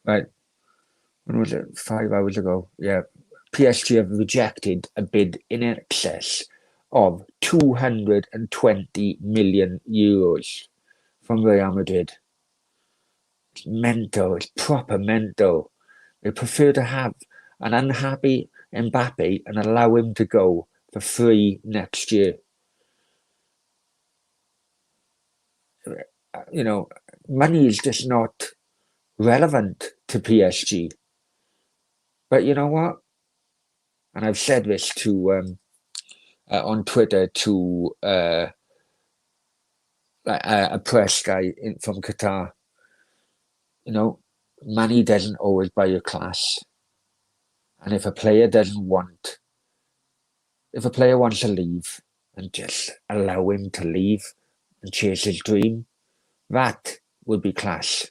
Right. When was it? 5 hours ago. Yeah. PSG have rejected a bid in excess of 220 million euros from Real Madrid. It's mental. It's proper mental. They prefer to have an unhappy Mbappe and allow him to go for free next year. Money is just not relevant to PSG. But you know what? And I've said this to on Twitter to a press guy from Qatar. Money doesn't always buy you class. And if a player wants to leave, and just allow him to leave and chase his dream, that would be class.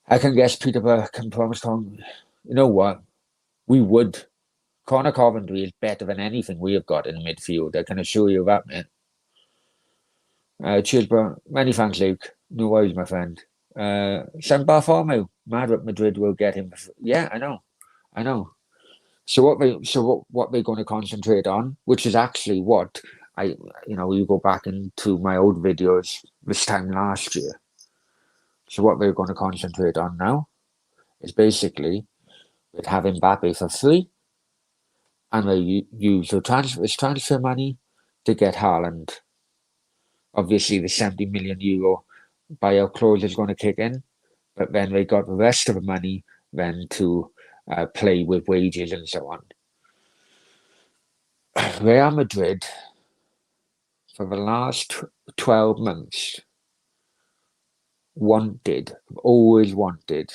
I can guess Peterborough can promise Tom, you know what? We would. Connor Coventry is better than anything we have got in the midfield. I can assure you that, man. Cheers, bro. Many thanks, Luke. No worries, my friend. San Bartholomew, Madrid will get him. Yeah, I know. So what they're going to concentrate on, which is actually what you go back into my old videos this time last year. So what they're going to concentrate on now is basically with having Mbappe for free, and they use the transfer money to get Haaland. Obviously, the 70 million euro buyout clause is going to kick in, but then they got the rest of the money then to play with wages and so on. Real Madrid, for the last 12 months, always wanted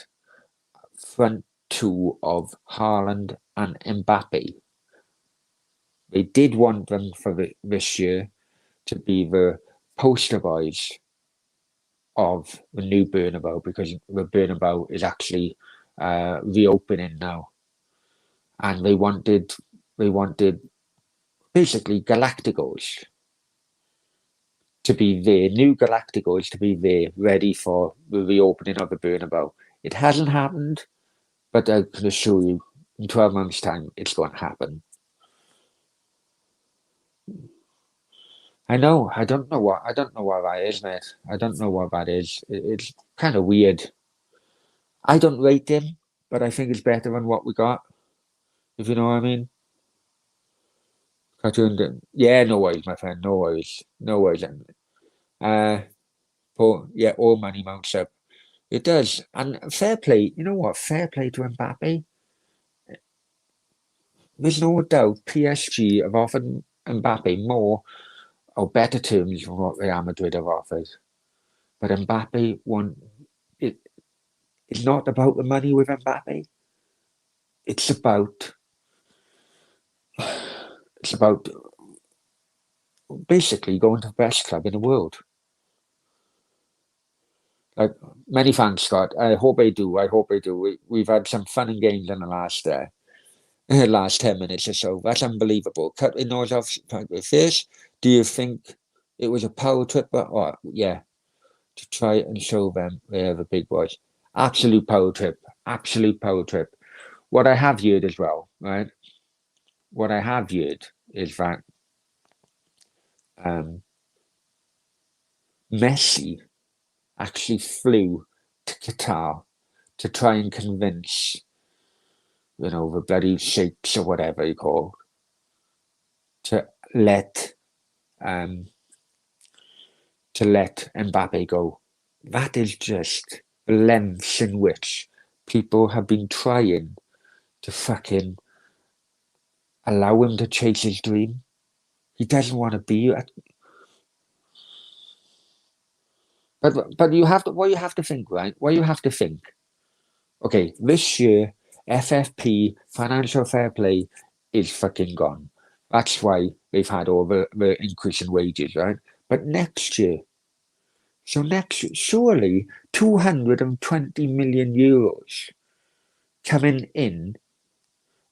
front two of Haaland and Mbappe. They did want them for this year to be the poster boys of the new Bernabeu, because the Bernabeu is actually reopening now, and they wanted basically Galacticos to be there, new Galacticos to be there, ready for the reopening of the Bernabeu. It hasn't happened, but I can assure you, in 12 months' time, it's going to happen. I know. I don't know what that is, mate. I don't know what that is. It's kind of weird. I don't rate him, but I think it's better than what we got. If you know what I mean. Cartoon. Yeah, no worries, my friend. No worries. All money mounts up. It does. And fair play. You know what? Fair play to Mbappe. There's no doubt PSG have offered Mbappe more or better terms than what Real Madrid have offered. But Mbappe it's not about the money with Mbappe. It's about basically going to the best club in the world. Like many fans, Scott. I hope they do. I hope they do. We've had some fun and games in the last 10 minutes or so. That's unbelievable. Cutting those off first. Do you think it was a power trip? Or yeah, to try and show them they're the big boys. Absolute power trip. Absolute power trip. What I have heard as well, right? What I have heard is that Messi actually flew to Qatar to try and convince, the bloody sheikhs or whatever you call, to let Mbappe go. That is just the lengths in which people have been trying to fucking allow him to chase his dream. He doesn't want to be. But you have to. What you have to think, right? What you have to think. Okay, this year FFP financial fair play is fucking gone. That's why they've had all the increase in wages, right? But next year, surely 220 million euros coming in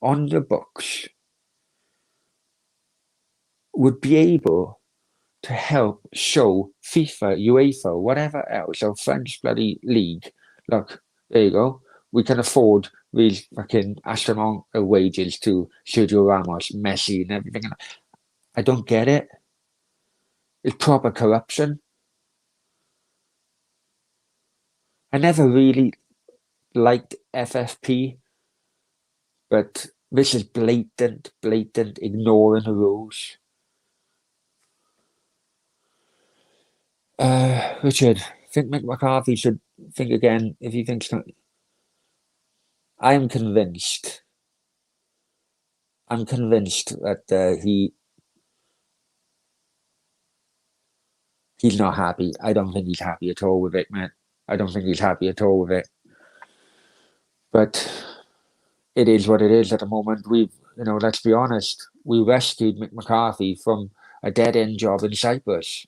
on the books would be able to help show FIFA, UEFA, whatever else, or French bloody league. Look, there you go. We can afford these fucking astronomical wages to Sergio Ramos, Messi, and everything. I don't get it. It's proper corruption. I never really liked FFP, but this is blatant ignoring the rules. Richard, I think Mick McCarthy should think again if he thinks. I'm convinced that he's not happy. I don't think he's happy at all with it, man. I don't think he's happy at all with it. But it is what it is at the moment. Let's be honest, we rescued Mick McCarthy from a dead-end job in Cyprus.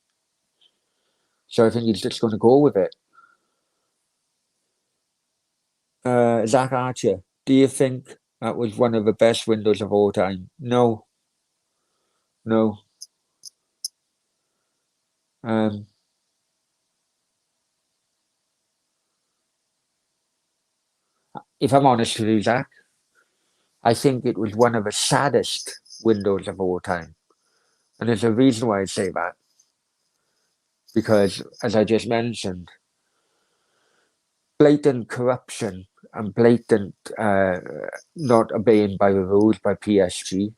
So I think he's just going to go with it. Zach Archer, do you think that was one of the best windows of all time? No. If I'm honest with you, Zach, I think it was one of the saddest windows of all time. And there's a reason why I say that. Because, as I just mentioned, blatant corruption and blatant not obeying by the rules by PSG.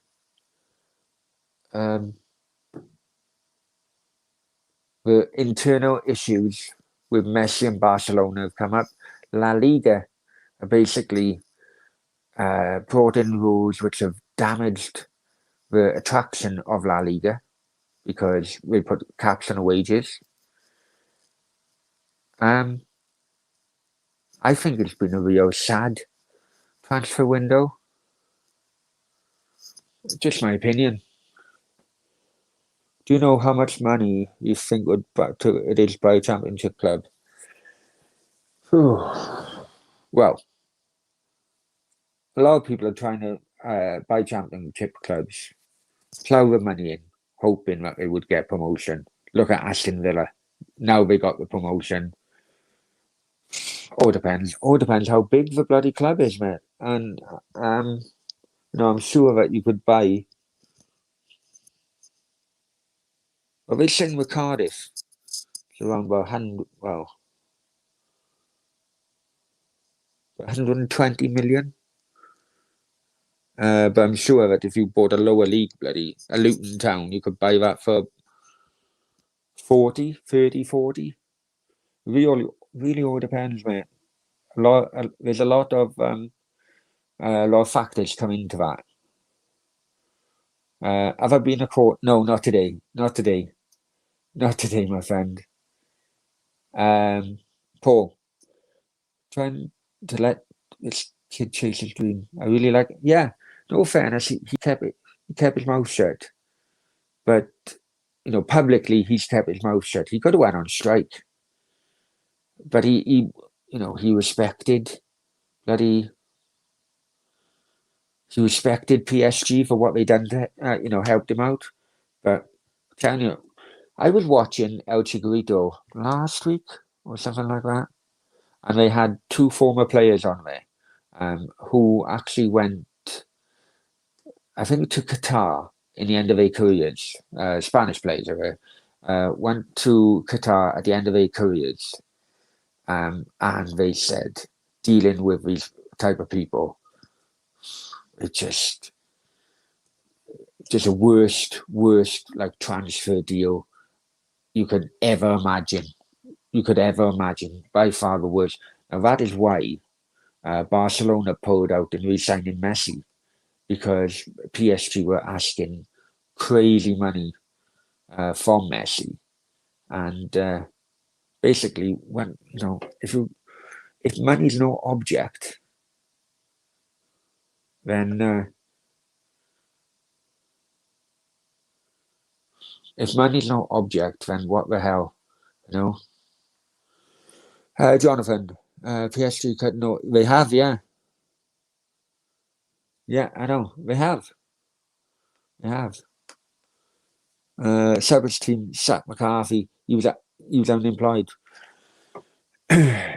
The internal issues with Messi and Barcelona have come up. La Liga are basically brought in rules which have damaged the attraction of La Liga because we put caps on the wages. I think it's been a real sad transfer window. Just my opinion. Do you know how much money you think it is by a championship club? Well, a lot of people are trying to buy championship clubs, plough the money in, hoping that they would get promotion. Look at Aston Villa. Now they got the promotion. All depends how big the bloody club is, mate. And I'm sure that you could buy. Well, they sing with Cardiff. It's around about 120 million. But I'm sure that if you bought a lower league, a Luton Town, you could buy that for 40. really all depends, mate. There's a lot of factors come into that. Have I been a court? No, not today. Not today. Not today, my friend. Paul, trying to let this kid chase his dream. I really like. Yeah, no fairness, he kept it. He kept his mouth shut, but publicly he's kept his mouth shut. He could have went on strike, but he respected bloody. He respected PSG for what they done to helped him out. But I'm telling you, I was watching El Chicharito last week or something like that, and they had two former players on there, who actually went, I think, to Qatar in the end of their careers. Spanish players, went to Qatar at the end of their careers, and they said dealing with these type of people, it's just a worst like transfer deal you could ever imagine. By far the worst. Now that is why Barcelona pulled out and re-signing Messi, because PSG were asking crazy money from Messi, and basically, when if money's no object, then if money's no object, then what the hell, Jonathan, PSG could no, they have, yeah, I know, they have. Sabbath's team sacked McCarthy. He was unemployed.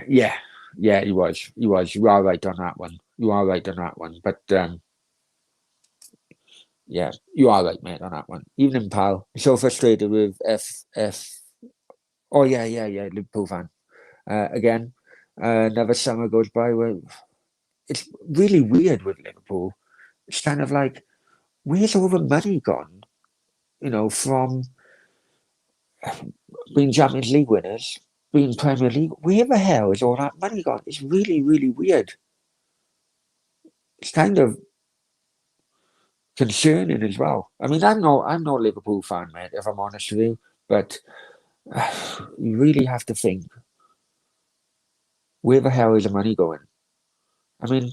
yeah, he was. You are right on that one. But yeah, you are right, mate, on that one. Evening, pal. So frustrated with F. Oh yeah, Liverpool fan. Again, another summer goes by where it's really weird with Liverpool. It's kind of like, where's all the money gone? From being Champions League winners, being Premier League. Where the hell is all that money gone? It's really, really weird. It's kind of concerning as well. I mean, I'm not a Liverpool fan, mate, if I'm honest with you, but you really have to think, where the hell is the money going? I mean,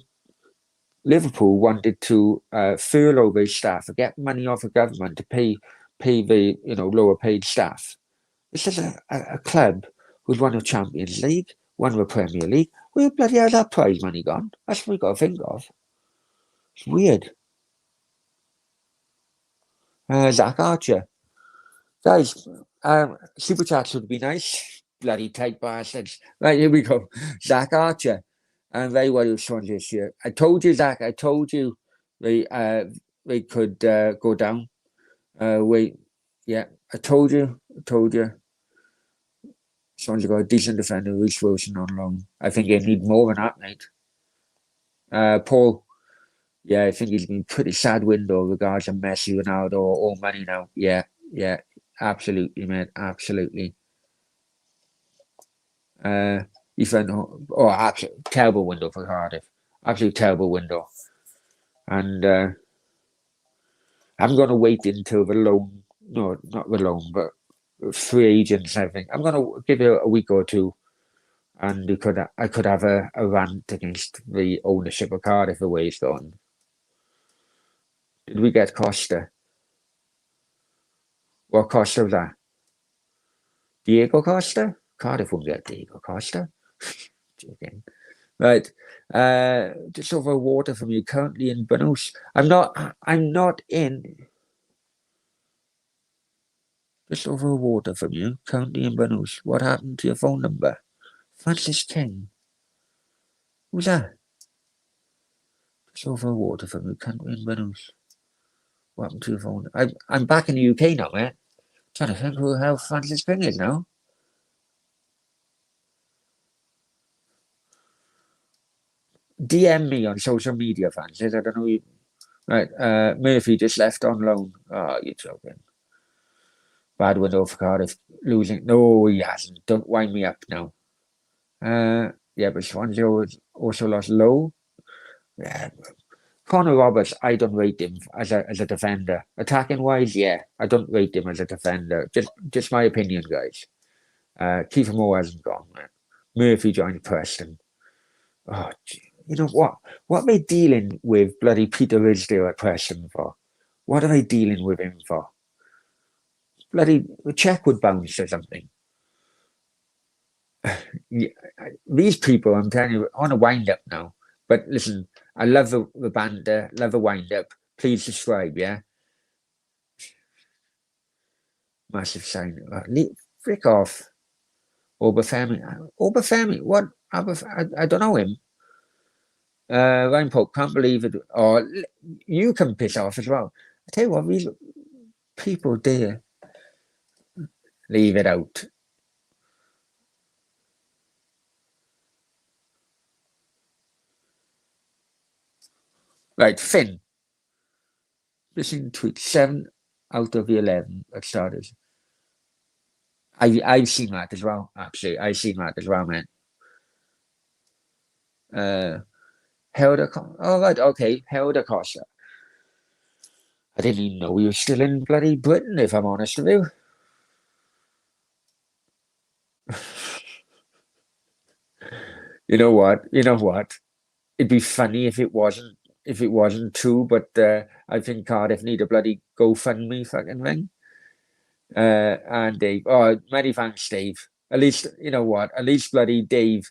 Liverpool wanted to furlough their staff, get money off the government to pay the lower paid staff. This is a club who's won a Champions League, won the Premier League. Where bloody hell that prize money gone? That's what we got to think of. It's weird. Zach Archer. Guys, super chats would be nice. Bloody tight bastards. Right, here we go. Zach Archer. And very well Swansea this year. I told you, Zach, they could go down. I told you. Swansea got a decent defender, Reece Wilson on loan. I think they need more than that, mate. Paul, yeah, I think he's been a pretty sad window regards to Messi, Ronaldo, all money now. Yeah, absolutely, mate, absolutely. Absolute terrible window for Cardiff. Absolute terrible window. And I'm going to wait until the loan, no, not the loan, but free agents, I think. I'm going to give it a week or two, and I could have a rant against the ownership of Cardiff the way it's gone. Did we get Costa? What Costa was that? Diego Costa? Cardiff won't get Diego Costa. Joking. Right. Just over water from you, currently in Banús. I'm not in. Just over water from you, currently in Banús. What happened to your phone number? Francis King. Who's that? Just over water from you, currently in Banús. What happened to your phone? I'm back in the UK now, mate. Trying to think who the hell Francis King is now. DM me on social media, Francis. I don't know. Right, Murphy just left on loan. Oh, you're joking. Bad window for Cardiff. Losing. No, he hasn't. Don't wind me up now. Yeah, but Swansea also lost Lowe. Yeah, Connor Roberts, I don't rate him as a defender. Attacking wise, yeah, I don't rate him as a defender. Just my opinion, guys. Kiefer Moore hasn't gone, man. Murphy joined Preston. Oh, you know what? What are they dealing with bloody Peter Ridsdale at Preston for? What are they dealing with him for? Bloody the check would bounce or something. Yeah, these people, I'm telling you, on a wind up now. But listen, I love the banter, love the wind up. Please subscribe, yeah. Massive sign. Frick off. Obafemi, what? I don't know him. Ryan Pope, can't believe it. Or you can piss off as well. I tell you what, these people dare leave it out. Right, Finn. Listening tweet 7 out of the 11 that starters. I've seen that as well. Actually, I've seen that as well, man. Helder. Oh right, okay, Helder Costa. I didn't even know he was still in bloody Britain, if I'm honest with you. You know what? You know what? It'd be funny if it wasn't true, but I think Cardiff need a bloody GoFundMe fucking thing. And Dave, oh, many thanks, Dave. At least you know what? At least bloody Dave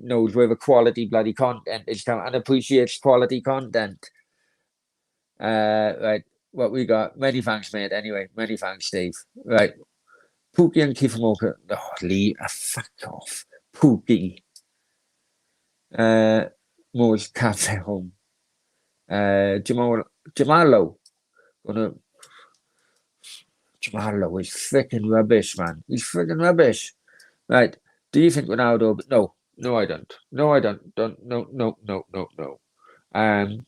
knows where the quality bloody content is coming and appreciates quality content. Right, what we got? Many thanks, mate. Anyway, many thanks, Dave. Right, Pookie and Kiefer Moore. Oh, Lee, fuck off, Pookie. Moore's cafe home. Jamalo. Gonna Jamalo is freaking rubbish, man. He's freaking rubbish. Right. Do you think Ronaldo? No, I don't. No, I don't. Don't. No, no, no, no, no. I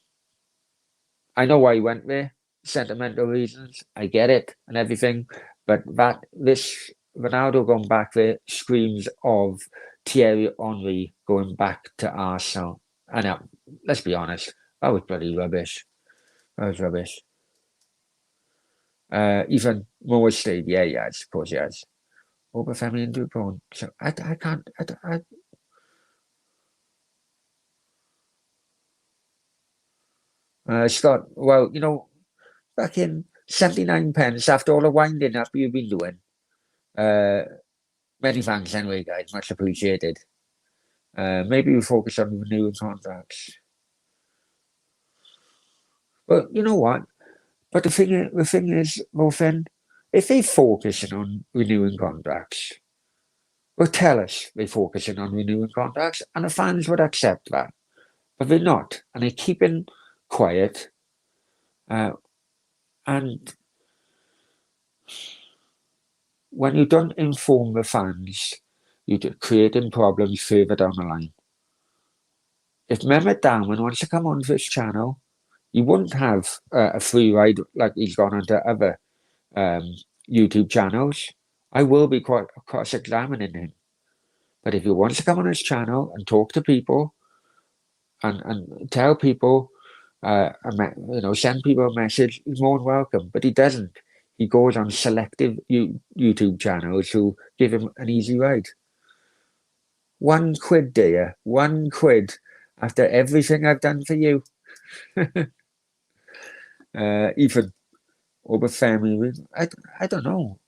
know why he went there. Sentimental reasons. I get it and everything, but this Ronaldo going back there screams of Thierry Henry going back to Arsenal. And let's be honest, that was bloody rubbish. That was rubbish. Even Moore stayed. Yeah, I suppose he has. Obafemi and Dupont. So I can't. Scott, well, back in 79 pence after all the winding up you've been doing. Many thanks anyway, guys. Much appreciated. Maybe we focus on renewing contracts. But you know what? But the thing is, Wilfin, if they're focusing on renewing contracts, well, tell us they're focusing on renewing contracts, and the fans would accept that. But they're not, and they're keeping quiet. And when you don't inform the fans, you're creating problems further down the line. If Mehmet Darman wants to come on this channel, he wouldn't have a free ride like he's gone onto other YouTube channels. I will be quite cross-examining him. But if he wants to come on his channel and talk to people and tell people, send people a message, he's more than welcome. But he doesn't. He goes on selective YouTube channels who give him an easy ride. £1, dear. £1 after everything I've done for you. Even over family, I don't know.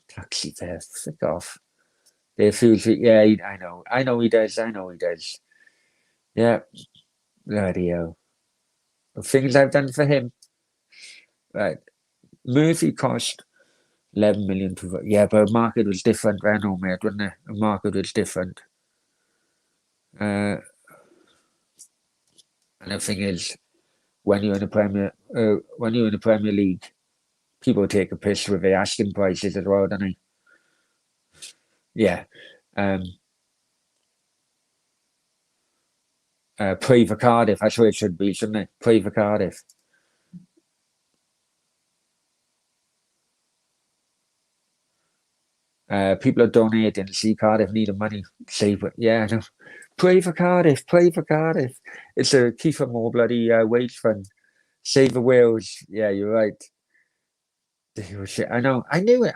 Taxi fare, frick off. They feel, yeah, I know he does. Yeah, bloody hell. The things I've done for him. Right, Murphy cost 11 million to, yeah, but the market was different. I know, mate, wasn't it? The market was different. And the thing is, when you're in the Premier League, people take a piss with the asking prices as well, don't they? Yeah. Pray for Cardiff. That's where it should be, shouldn't it? Pray for Cardiff. People are donating. See Cardiff need the money. Save it. Yeah, no. Pray for Cardiff. Pray for Cardiff. It's a Kiefer Moore bloody wage fund. Save the Wales. Yeah, you're right. I know. I knew it.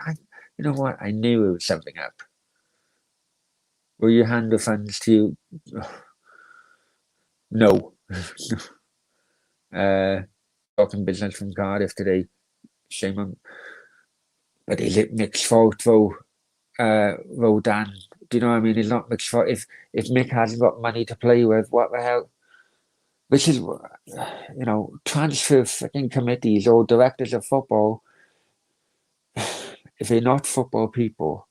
You know what? I knew it was something up. Will you hand the funds to you? No. Talking business from Cardiff today. Shame on. But is it Mick's fault though? Dan. Do you know what I mean? It's not Mick's fault. If Mick hasn't got money to play with, what the hell? Which is, transfer freaking committees or directors of football. If they're not football people,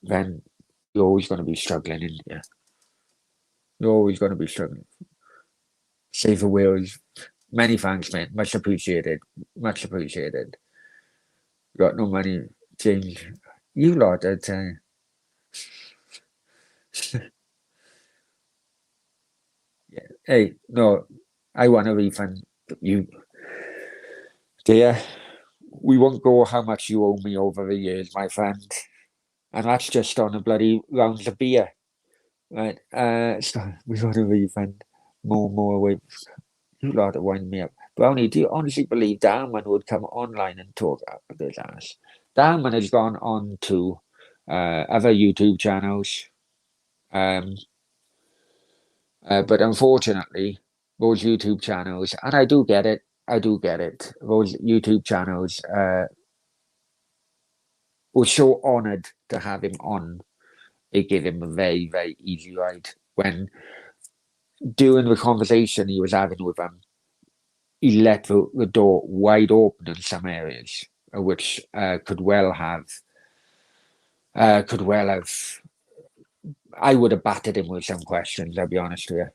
then you're always going to be struggling, in here. You're always going to be struggling. Save the Wales. Many thanks, mate. Much appreciated. Much appreciated. Got no money, James. You lot, I'd say. Yeah. Hey, no, I want a refund. You, dear, we won't go how much you owe me over the years, my friend. And that's just on a bloody rounds of beer. Right. So we got a refund. More away. You lot to wind me up. Brownie, do you honestly believe Darman would come online and talk about this ass? Darman has gone on to other YouTube channels. But unfortunately, those YouTube channels, and I do get it, those YouTube channels were so honoured to have him on. They gave him a very, very easy ride. When during the conversation he was having with them, he let the door wide open in some areas, which could well have. I would have battered him with some questions. I'll be honest with you.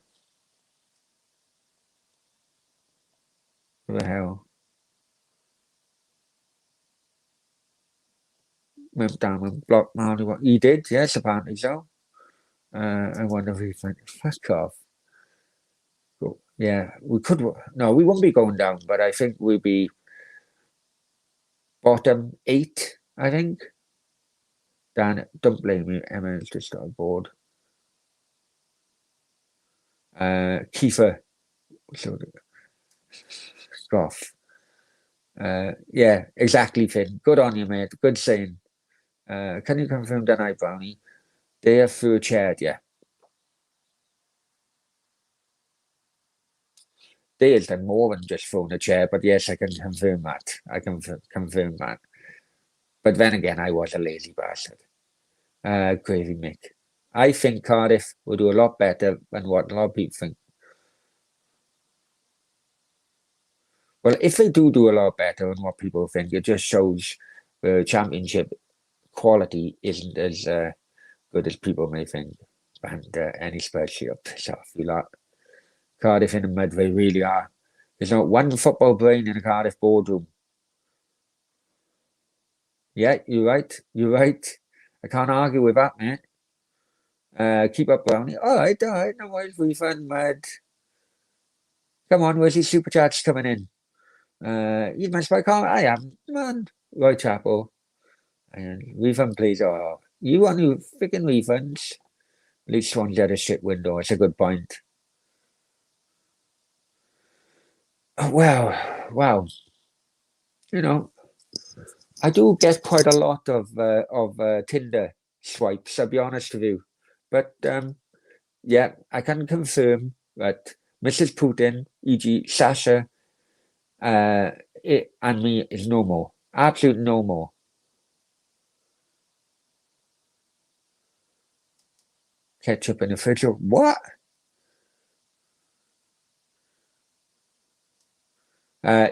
What the hell? Went down and blocked Marley. What he did? Yes, apparently so. I wonder if he went, fuck off. Cool. Yeah, we could. No, we won't be going down, but I think we'll be bottom 8. I think. Dan, don't blame me. Emma's just got bored. Kiefer, so Goff. Yeah, exactly, Finn. Good on you, mate. Good saying. Can you confirm that night, Brownie? They're through a chair, yeah. They has done more than just thrown a chair, but yes, I can confirm that. I can confirm that. But then again, I was a lazy bastard. Crazy Mick. I think Cardiff will do a lot better than what a lot of people think. Well, if they do a lot better than what people think, it just shows the championship quality isn't as good as people may think. And any spreadsheet piss off you lot. Cardiff in the mud, they really are. There's not one football brain in a Cardiff boardroom. Yeah, you're right. You're right. I can't argue with that, mate. Keep up, Brownie. All right. No worries. Refund, mad. Come on, where's his super chats coming in? You must by car. I am, man. Right, Chapel. And refund, please. Oh, you want to freaking refunds? At least one's at a shit window. It's a good point. Oh, wow. You know, I do get quite a lot of Tinder swipes. I'll be honest with you, but yeah, I can confirm that Mrs. Putin, e.g., Sasha, and me is no more. Absolute no more. Ketchup in the fridge. What?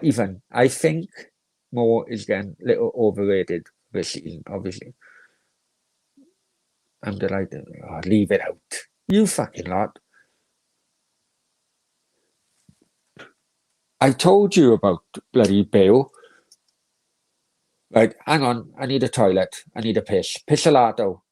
Even I think Moore is getting a little overrated this season, obviously. I'm delighted. Oh, leave it out. You fucking lot. I told you about bloody Bale. Right, hang on. I need a toilet. I need a piss. Pissolato.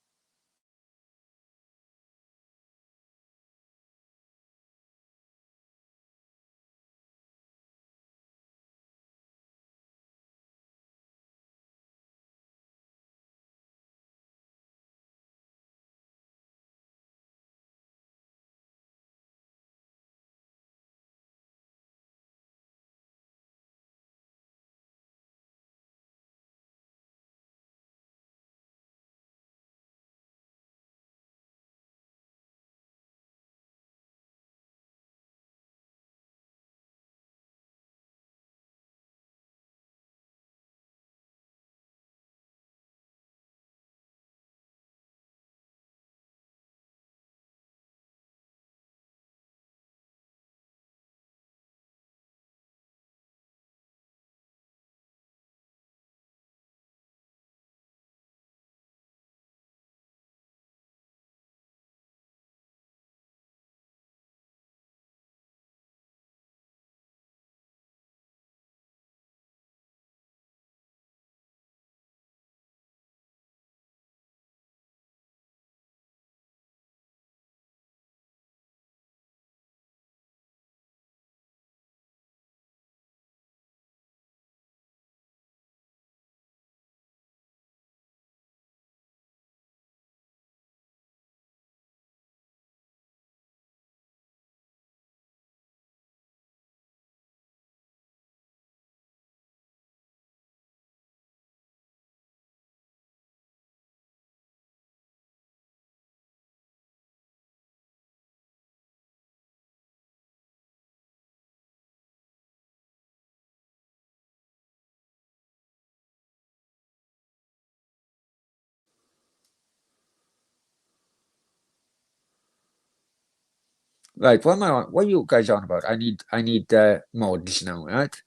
Right, what am I on? What are you guys on about? I need mods now, right?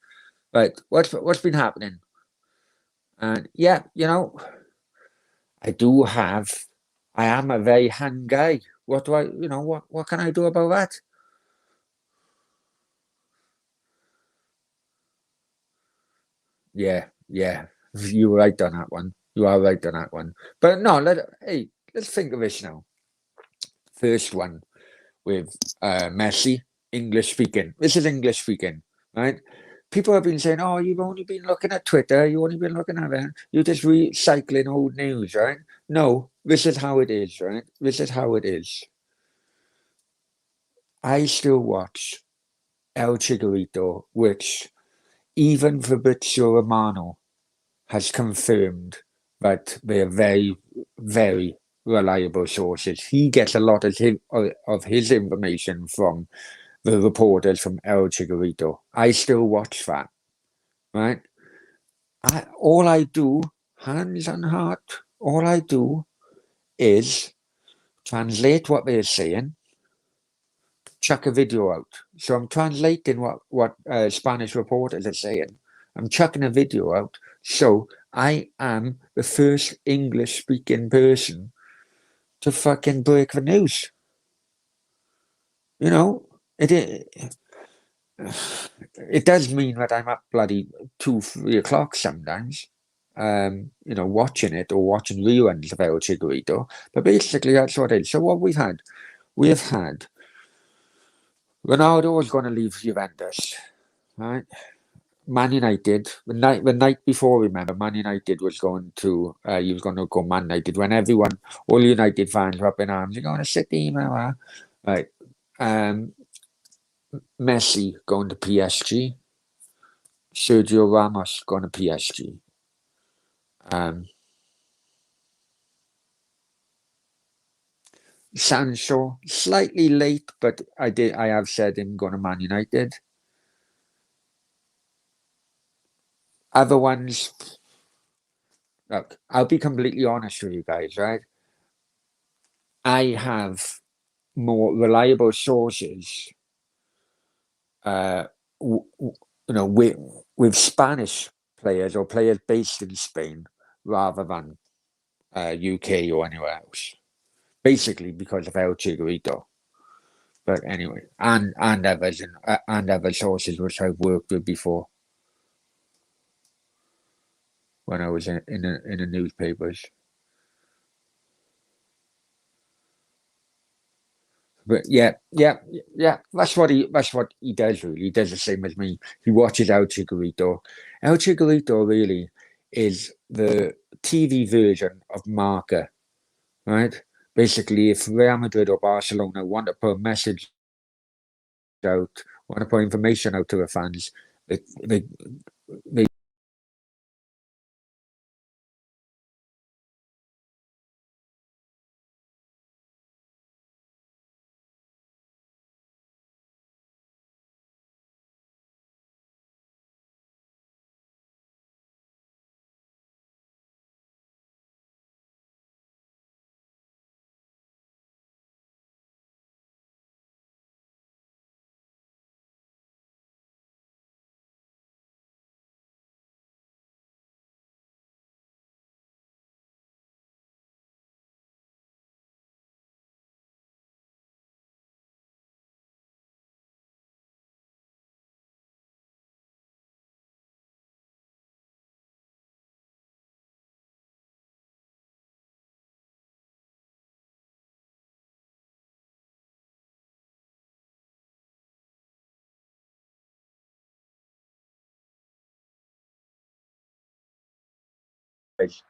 Right, what's been happening? And yeah, you know, I do have. I am a very hand guy. What do I? You know, what can I do about that? Yeah, yeah, you were right on that one. You are right on that one. But no, hey, let's think of this now. First one with Messi, English speaking. This is English speaking, right? People have been saying, "Oh, you've only been looking at Twitter. You've only been looking at that. You're just recycling old news, right?" No, this is how it is, right? This is how it is. I still watch El Chicharito, which even Fabrizio Romano has confirmed that they're very, very reliable sources. He gets a lot of his information from the reporters from El Chicharito. I still watch that, right? All I do, hands on heart, all I do is translate what they're saying, chuck a video out. So I'm translating what Spanish reporters are saying. I'm chucking a video out. So I am the first English speaking person to fucking break the news. You know, it does mean that I'm up bloody 2, 3 o'clock sometimes. You know, watching it or watching reruns of El Chicharito. But basically that's what it is. So what we've had Ronaldo was going to leave Juventus, right? Man United, the night before, remember, Man United was going to he was going to go Man United when all United fans were up in arms. You're going to City, man, right? Um, Messi going to PSG, Sergio Ramos going to PSG. Sancho slightly late, but I have said him going to Man United. Other ones, look, I'll be completely honest with you guys, right? I have more reliable sources, uh, you know, with Spanish players or players based in Spain rather than UK or anywhere else. Basically, because of El Chicharito. But anyway, and others and other sources which I've worked with before when I was in the newspapers. But yeah. That's what he does really. He does the same as me. He watches El Chicharito. El Chicharito really is the TV version of Marca, right? Basically, if Real Madrid or Barcelona want to put a message out, want to put information out to the fans, they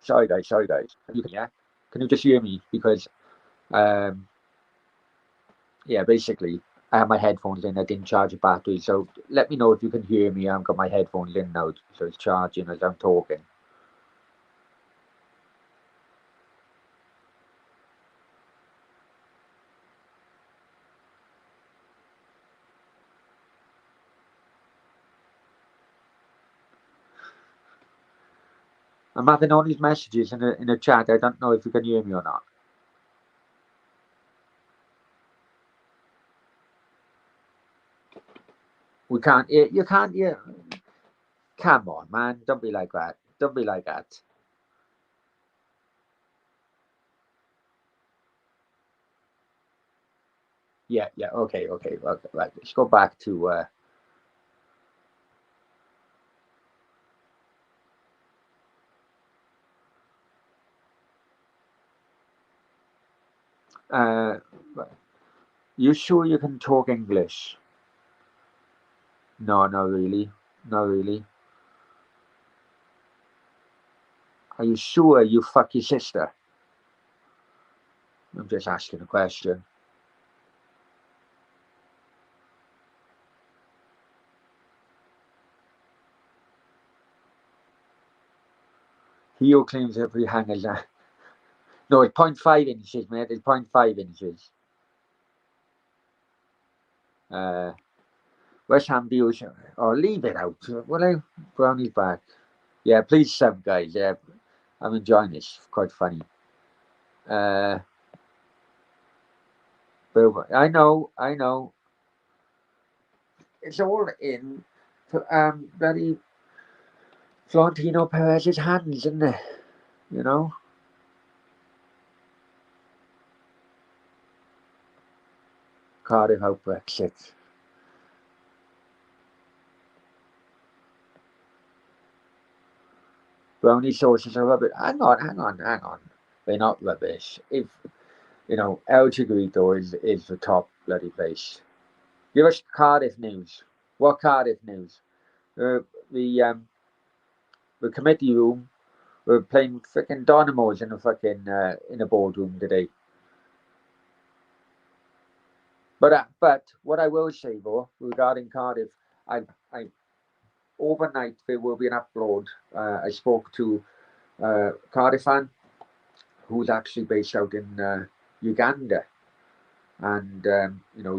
sorry guys. Yeah, can you just hear me? Because um, yeah, basically, I have my headphones in. I didn't charge the battery, so let me know if you can hear me. I've got my headphones in now, so it's charging as I'm talking. I'm having all these messages in a chat. I don't know if you can hear me or not. We can't. You can't. Yeah. Come on, man. Don't be like that. Don't be like that. Yeah. Yeah. Okay. Okay. Okay. Right. Let's go back to. Uh, you sure you can talk English? No, not really. Not really. Are you sure you fuck your sister? I'm just asking a question. He who claims every hanger's no, it's 0.5 inches, mate. It's 0.5 inches. West Ham views. Oh, leave it out. Will I? Brownie's back. Yeah, please sub, guys. Yeah, I'm enjoying this. Quite funny. But I know. It's all in bloody Florentino Perez's hands, isn't it? You know. Cardiff out Brexit. Brownie sources are rubbish. Hang on. They're not rubbish. If El Chiguito is the top bloody place. Give us Cardiff news. What Cardiff news? The committee room were playing freaking dynamos in a boardroom today. But what I will say though regarding Cardiff, I overnight there will be an upload. I spoke to Cardiff fan who's actually based out in Uganda, and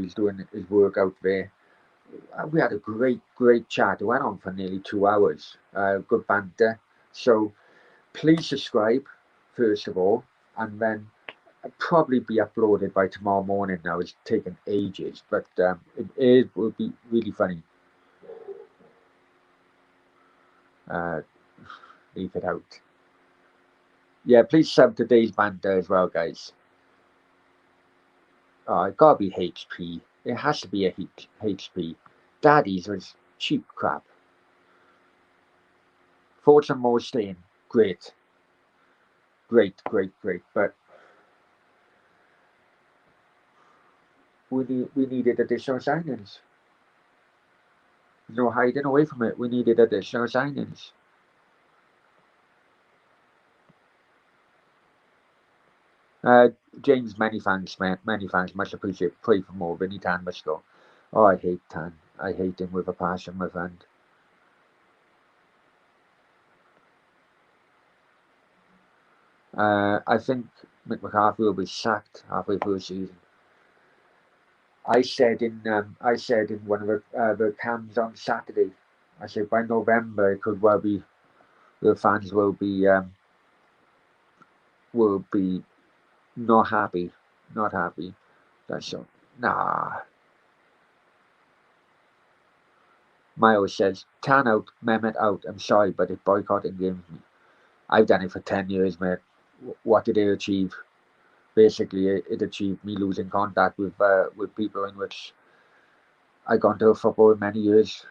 he's doing his work out there. We had a great chat. It went on for nearly 2 hours. Good banter. So please subscribe first of all, and then it'll probably be uploaded by tomorrow morning. Now it's taken ages, but it will be really funny. Leave it out. Yeah, please sub today's banter as well, guys. Oh, it gotta be HP. It has to be a HP. Daddy's was cheap crap. Forza Mostyn, great. Great. But we needed additional signings. No hiding away from it. We needed additional signings. James, many thanks, man. Many thanks. Much appreciated. Pray for more. Vinny Tan must go. Oh, I hate Tan. I hate him with a passion, my friend. I think Mick McCarthy will be sacked halfway through the season. I said in one of the cams on Saturday, I said by November it could well be the fans will be not happy. That's so. Nah. Miles says, Tan out, Mehmet out. I'm sorry, but it's boycotting games. I've done it for 10 years, mate. What did it achieve? Basically, it achieved me losing contact with people in which I gone to football in many years.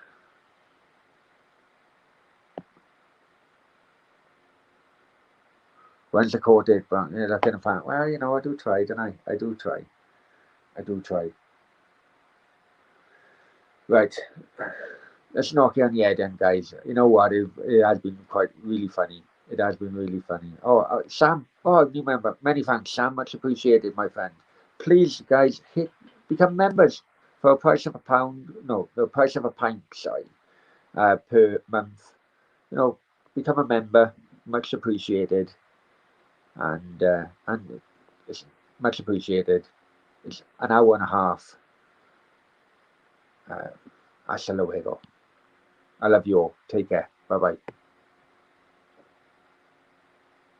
When's the court date, but you're looking at fan. Well, I do try, don't I? I do try. Right. Let's knock you on the head then, guys. You know what? It has been really funny. It has been really funny. Oh, Sam. Oh, new member. Many thanks, Sam. Much appreciated, my friend. Please, guys, become members for a price of £1. No, the price of a pint. Sorry, per month. Become a member. Much appreciated, and it's much appreciated. It's an hour and a half. Hasta luego. I love you all. Take care. Bye bye.